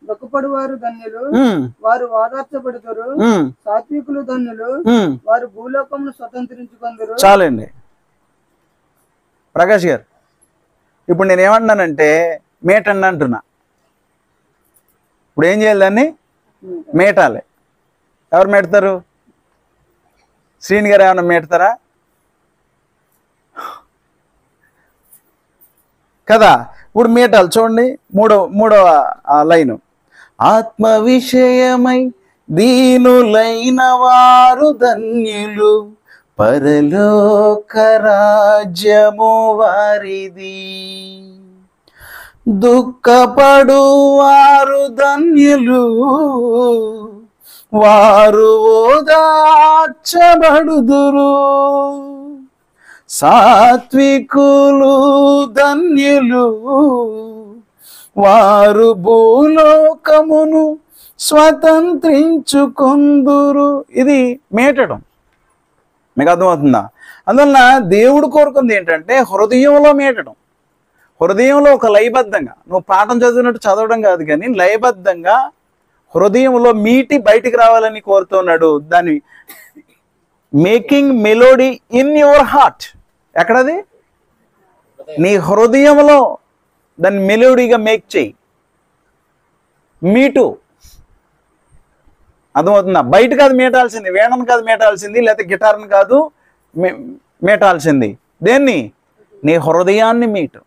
దుఃఖపడు వారు ధన్యులు, వారు ఓదార్చబడుతారు, సాత్వికులు ధన్యులు, వారు భూలోకమును స్వతంత్రించుకొందురు. చాలండి ప్రకాష్ గారు. ఇప్పుడు నేను ఏమంటున్నానంటే మేటండి అంటున్నా. ఇప్పుడు ఏం చేయాలి? దాన్ని మేటాలి. ఎవరు మేటతారు? శ్రీని గారు ఏమన్నా మేటతారా కదా? ఇప్పుడు మేటాలి. చూడండి, మూడవ లైను. ఆత్మ విషయమై దీనులైన వారు ధన్యులు, పరలోక రాజ్యము వారిది. దుఃఖపడు వారు ధన్యులు, వారు ఓదార్చబడుదురు. సాత్వికులు ధన్యులు, వారు భూలోకమును స్వతంత్రించుకొందురు. ఇది మేటడం. మీకు అర్థమవుతుందా? అందువలన దేవుడు కోరుకుంది ఏంటంటే హృదయంలో మేటడం. హృదయంలో ఒక లయబద్ధంగా, నువ్వు పాఠం చదివినట్టు చదవడం కాదు, కానీ లయబద్ధంగా హృదయంలో మీటి బయటికి రావాలని కోరుతున్నాడు. దాన్ని making melody in your heart. ఎక్కడది? నీ హృదయంలో దాన్ని మెలోడీగా మేక్ చేయి. మీటు. అర్థమవుతుందా? బయట కాదు మేటాల్సింది, వేణను కాదు మేటాల్సింది, లేకపోతే గిటార్ని కాదు మేటాల్సింది. దేన్ని? నీ హృదయాన్ని మీటు.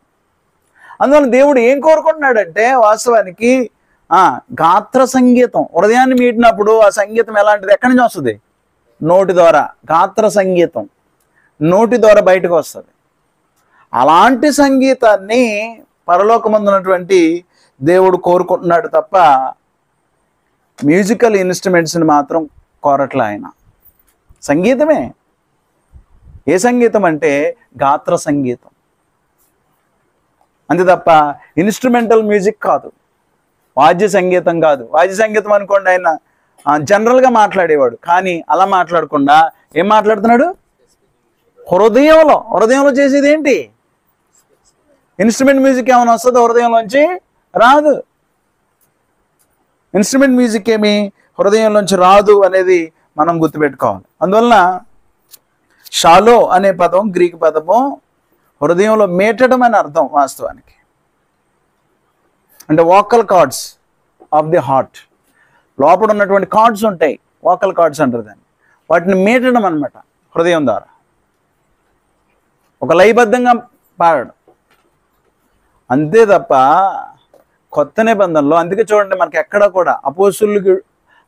అందువల్ల దేవుడు ఏం కోరుకుంటున్నాడంటే వాస్తవానికి గాత్ర సంగీతం. హృదయాన్ని మీటినప్పుడు ఆ సంగీతం ఎలాంటిది? ఎక్కడి నుంచి వస్తుంది? నోటి ద్వారా. గాత్ర సంగీతం నోటి ద్వారా బయటకు వస్తుంది. అలాంటి సంగీతాన్ని పరలోకమందున్నటువంటి దేవుడు కోరుకుంటున్నాడు తప్ప మ్యూజికల్ ఇన్స్ట్రుమెంట్స్ని మాత్రం కోరట్లే ఆయన. సంగీతమే. ఏ సంగీతం అంటే గాత్ర సంగీతం, అంతే తప్ప ఇన్స్ట్రుమెంటల్ మ్యూజిక్ కాదు, వాద్య సంగీతం కాదు. వాద్య సంగీతం అనుకోండి ఆయన జనరల్గా మాట్లాడేవాడు, కానీ అలా మాట్లాడకుండా ఏం మాట్లాడుతున్నాడు? హృదయంలో చేసేది ఏంటి? ఇన్స్ట్రుమెంట్ మ్యూజిక్ ఏమైనా వస్తుందో హృదయంలోంచి రాదు. ఇన్స్ట్రుమెంట్ మ్యూజిక్ ఏమి హృదయంలోంచి రాదు అనేది మనం గుర్తుపెట్టుకోవాలి. అందువలన షాలో అనే పదం గ్రీక్ పదము హృదయంలో మేటడం అని అర్థం వాస్తవానికి. అంటే vocal cords of the heart, లోపల ఉన్నటువంటి కార్డ్స్ ఉంటాయి, వోకల్ కార్డ్స్ అంటారు దాన్ని, వాటిని మేటడం అనమాట హృదయం ద్వారా. ఒక లయబద్ధంగా పాడడం అంతే తప్ప కొత్త నిబంధనలో అందుకే చూడండి మనకి ఎక్కడ కూడా అపోస్తులకి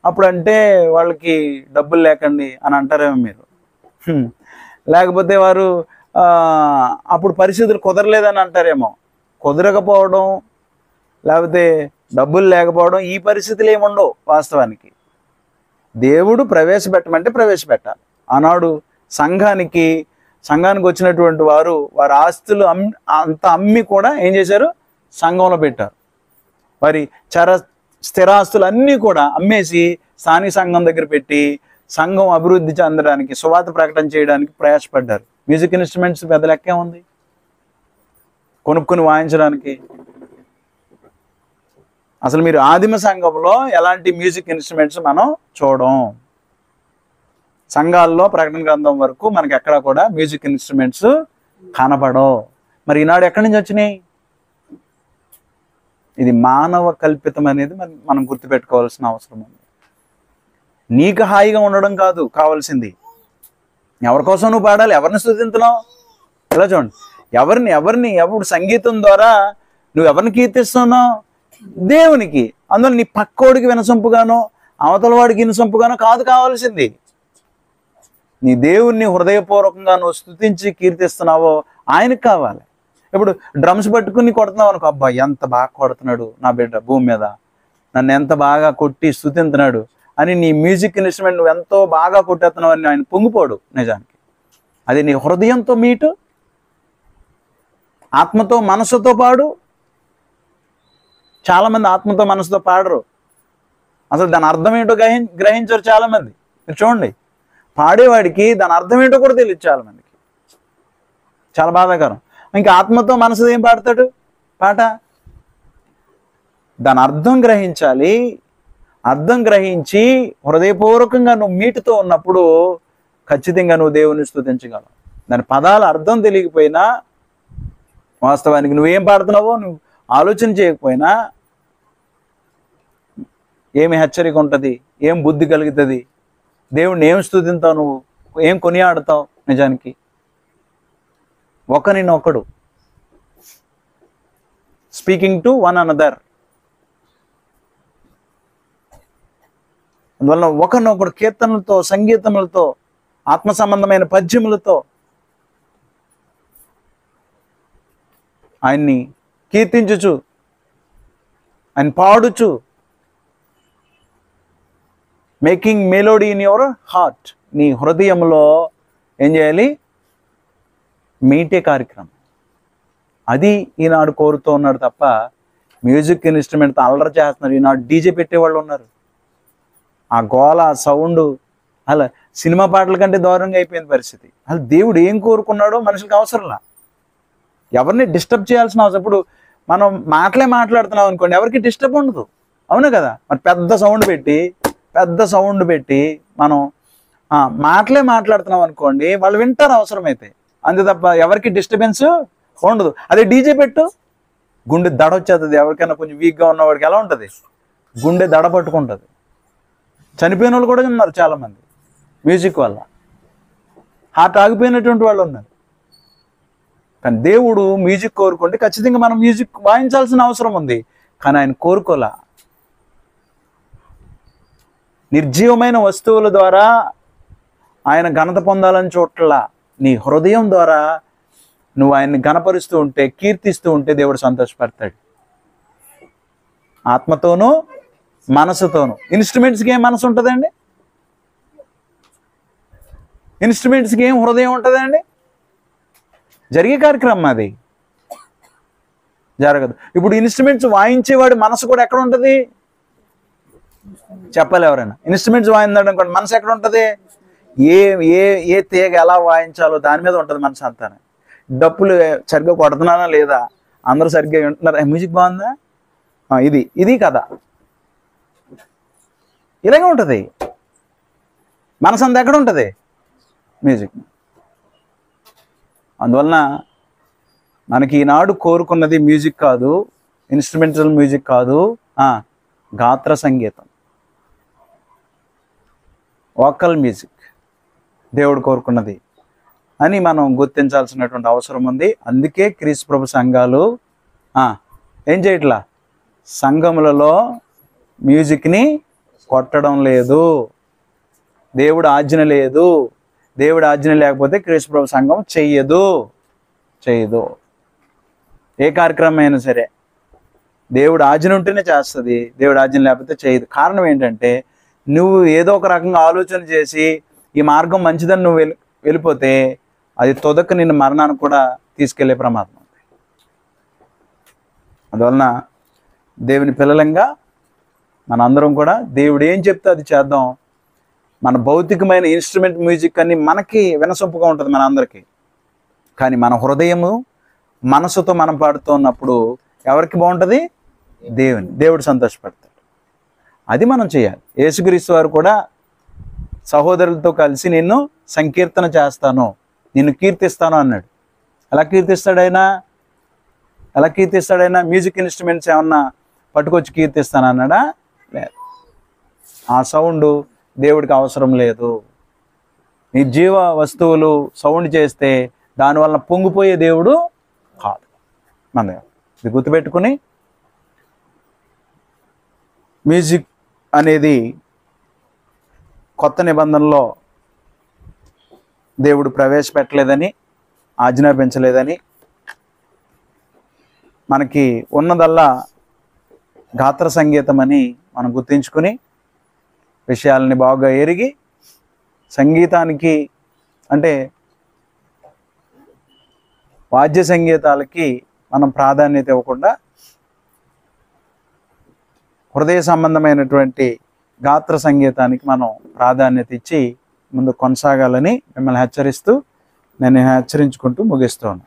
అప్పుడు అంటే వాళ్ళకి డబ్బులు లేకండి అని అంటారేమో మీరు, లేకపోతే వారు అప్పుడు పరిస్థితులు కుదరలేదని అంటారేమో. కుదరకపోవడం లేకపోతే డబ్బులు లేకపోవడం ఈ పరిస్థితులు ఏముండవు. వాస్తవానికి దేవుడు ప్రవేశపెట్టమంటే ప్రవేశపెట్టాలి. ఆనాడు సంఘానికి వచ్చినటువంటి వారు వారి ఆస్తులు అంత అమ్మి కూడా ఏం చేశారు? సంఘంలో పెట్టారు. వారి స్థిరాస్తులు అన్నీ కూడా అమ్మేసి స్థానిక సంఘం దగ్గర పెట్టి సంఘం అభివృద్ధి చెందడానికి, సువార్త ప్రకటన చేయడానికి ప్రయాసపడ్డారు. మ్యూజిక్ ఇన్స్ట్రుమెంట్స్ పెద్ద లెక్కే ఉంది కొనుక్కొని వాయించడానికి. అసలు మీరు ఆదిమ సంఘంలో ఎలాంటి మ్యూజిక్ ఇన్స్ట్రుమెంట్స్ మనం చూడం. సంఘాల్లో ప్రకటన గ్రంథం వరకు మనకి ఎక్కడ కూడా మ్యూజిక్ ఇన్స్ట్రుమెంట్స్ కనపడవు. మరి ఈనాడు ఎక్కడి నుంచి వచ్చినాయి? ఇది మానవ కల్పితం అనేది మనం గుర్తుపెట్టుకోవాల్సిన అవసరం ఉంది. నీకు హాయిగా ఉండడం కాదు కావాల్సింది, ఎవరి కోసం నువ్వు పాడాలి, ఎవరిని స్తుతించుతున్నావు. ఇలా చూడండి, ఎవరిని ఎప్పుడు సంగీతం ద్వారా నువ్వు ఎవరిని కీర్తిస్తున్నావు? దేవునికి. అందువల్ల నీ పక్కోడికి వినసొంపుగానో అవతల వాడికి వినసొంపుగానో కాదు కావాల్సింది. నీ దేవుణ్ణి హృదయపూర్వకంగా నువ్వు స్తుతించి కీర్తిస్తున్నావో ఆయనకు కావాలి. ఇప్పుడు డ్రమ్స్ పట్టుకుని కొడుతున్నావు అనుకో, అబ్బా ఎంత బాగా కొడుతున్నాడు నా బిడ్డ భూమి మీద, నన్ను ఎంత బాగా కొట్టి స్తుతింతున్నాడు అని నీ మ్యూజిక్ ఇన్స్ట్రుమెంట్ నువ్వు ఎంతో బాగా కొట్టేస్తున్నావు అని ఆయన పొంగిపోడు. నిజానికి అది నీ హృదయంతో మీటు, ఆత్మతో మనసుతో పాడు. చాలామంది ఆత్మతో మనసుతో పాడరు, అసలు దాని అర్థం ఏంటో గ్రహించరు చాలామంది. మీరు చూడండి, పాడేవాడికి దాని అర్థం ఏంటో కూడా తెలియదు చాలామందికి. చాలా బాధాకరం. ఇంకా ఆత్మతో మనసు ఏం పాడతాడు పాట? దాని అర్థం గ్రహించాలి. అర్థం గ్రహించి హృదయపూర్వకంగా నువ్వు మీటుతో ఉన్నప్పుడు ఖచ్చితంగా నువ్వు దేవుని స్తుతించగలవు. దాని పదాల అర్థం తెలియకపోయినా, వాస్తవానికి నువ్వేం పాడుతున్నావో నువ్వు ఆలోచన చేయకపోయినా ఏమి హెచ్చరిక ఉంటుంది, ఏం బుద్ధి కలుగుతుంది, దేవుణ్ణి ఏం స్తుతింతావు, నువ్వు ఏం కొనియాడుతావు. నిజానికి ఒకరినొకడు స్పీకింగ్ టు వన్ అనదర్. అందువల్ల ఒకరినొకడు కీర్తనలతో, సంగీతములతో, ఆత్మ సంబంధమైన పద్యములతో ఆయన్ని కీర్తించుచు, ఆయన పాడుచు, making melody in your heart. నీ హృదయంలో ఏం చేయాలి? మీటే కార్యక్రమం. అది ఈనాడు కోరుతూ ఉన్నాడు తప్ప మ్యూజిక్ ఇన్స్ట్రుమెంట్తో అల్లరి చేస్తున్నారు. ఈనాడు డీజే పెట్టేవాళ్ళు ఉన్నారు. ఆ గోల, ఆ సౌండ్ అలా సినిమా పాటల కంటే దూరంగా అయిపోయింది పరిస్థితి. అసలు దేవుడు ఏం కోరుకున్నాడో మనుషులకు అవసరంలా. ఎవరిని డిస్టర్బ్ చేయాల్సిన అవసరం. ఇప్పుడు మనం మాట్లాడుతున్నాం అనుకోండి, ఎవరికి డిస్టర్బ్ ఉండదు. అవును కదా? మరి పెద్ద సౌండ్ పెట్టి మనం మాట్లాడుతున్నాం అనుకోండి, వాళ్ళు వింటారు అవసరమైతే. అంతే తప్ప ఎవరికి డిస్టర్బెన్స్ ఉండదు. అదే డీజే పెట్టు, గుండె దడ వచ్చేస్తుంది. ఎవరికైనా కొంచెం వీక్గా ఉన్నవాడికి ఎలా ఉంటుంది? గుండె దడ పట్టుకుంటుంది. చనిపోయిన వాళ్ళు కూడా ఉన్నారు చాలామంది మ్యూజిక్ వల్ల. హార్ట్ ఆగిపోయినటువంటి వాళ్ళు ఉన్నారు. కానీ దేవుడు మ్యూజిక్ కోరుకుంటే ఖచ్చితంగా మనం మ్యూజిక్ వాయించాల్సిన అవసరం ఉంది. కానీ ఆయన కోరుకోలా. నిర్జీవమైన వస్తువుల ద్వారా ఆయన ఘనత పొందాలని చూడట్లా. నీ హృదయం ద్వారా నువ్వు ఆయన్ని గణపరుస్తూ ఉంటే, కీర్తిస్తూ ఉంటే దేవుడు సంతోషపడతాడు. ఆత్మతోనూ మనసుతోనూ. ఇన్స్ట్రుమెంట్స్కి ఏం మనసు ఉంటుందండి? ఇన్స్ట్రుమెంట్స్కి ఏం హృదయం ఉంటుందండి? జరిగే కార్యక్రమం అది జరగదు. ఇప్పుడు ఇన్స్ట్రుమెంట్స్ వాయించేవాడి మనసు కూడా ఎక్కడ ఉంటుంది? చెప్పాలి ఎవరైనా. ఇన్స్ట్రుమెంట్స్ వాయించాడు అనుకోండి, మనసు ఎక్కడ ఉంటుంది? ఏ ఏ ఏ తీగ ఎలా వాయించాలో దాని మీద ఉంటుంది మనసు అంతా. డప్పులు సరిగ్గా కొడుతున్నానా లేదా, అందరూ సరిగ్గా వింటున్నారా, మ్యూజిక్ బాగుందా, ఇది ఇది కదా, ఇలాగే ఉంటుంది. మనసు అంతా ఎక్కడ ఉంటుంది? మ్యూజిక్. అందువలన మనకి ఈనాడు కోరుకున్నది మ్యూజిక్ కాదు, ఇన్స్ట్రుమెంటల్ మ్యూజిక్ కాదు, గాత్ర సంగీతం, వోకల్ మ్యూజిక్ దేవుడు కోరుకున్నది అని మనం గుర్తించాల్సినటువంటి అవసరం ఉంది. అందుకే క్రీస్తు ప్రభు సంఘాలు ఏం చేయట్లా? సంఘములలో మ్యూజిక్ని కొట్టడం లేదు. దేవుడు ఆజ్ఞ లేదు. దేవుడు ఆజ్ఞ లేకపోతే క్రీస్తు ప్రభు సంఘం చేయదు. ఏ కార్యక్రమం అయినా సరే దేవుడు ఆజ్ఞ ఉంటేనే చేస్తుంది, దేవుడు ఆజ్ఞ లేకపోతే చేయదు. కారణం ఏంటంటే, నువ్వు ఏదో ఒక రకంగా ఆలోచన చేసి ఈ మార్గం మంచిదని నువ్వు వెళ్ళిపోతే అది తొదక నిన్ను మరణానికి కూడా తీసుకెళ్లే ప్రమాదం ఉంది. అందువలన దేవుని పిల్లలంగా మనందరం కూడా దేవుడు ఏం చెప్తే అది చేద్దాం. మన భౌతికమైన ఇన్స్ట్రుమెంట్ మ్యూజిక్ అన్ని మనకి వినసొంపుగా ఉంటుంది మన అందరికీ. కానీ మన హృదయము మనసుతో మనం పాడుతున్నప్పుడు ఎవరికి బాగుంటుంది? దేవుడు సంతోషపడతాడు. అది మనం చేయాలి. యేసుక్రీస్తు వారు కూడా సహోదరులతో కలిసి నిన్ను సంకీర్తన చేస్తాను, నిన్ను కీర్తిస్తాను అన్నాడు. ఎలా కీర్తిస్తాడైనా మ్యూజిక్ ఇన్స్ట్రుమెంట్స్ ఏమన్నా పట్టుకొచ్చి కీర్తిస్తాను అన్నాడా? లేదు. ఆ సౌండ్ దేవుడికి అవసరం లేదు. నీ జీవ వస్తువులు సౌండ్ చేస్తే దానివల్ల పొంగిపోయే దేవుడు కాదు మన దేవుడు. ఇది గుర్తుపెట్టుకుని మ్యూజిక్ అనేది కొత్త నిబంధనలో దేవుడు ప్రవేశపెట్టలేదని, ఆజ్ఞాపించలేదని, మనకి ఉన్నదల్లా గాత్ర సంగీతం అని మనం గుర్తించుకుని విషయాలని బాగా ఎరిగి సంగీతానికి అంటే వాద్య సంగీతాలకి మనం ప్రాధాన్యత ఇవ్వకుండా హృదయ సంబంధమైనటువంటి గాత్ర సంగీతానికి మనం ప్రాధాన్యత ఇచ్చి ముందు కొనసాగాలని మిమ్మల్ని హెచ్చరిస్తూ నేను హెచ్చరించుకుంటూ ముగిస్తున్నాను.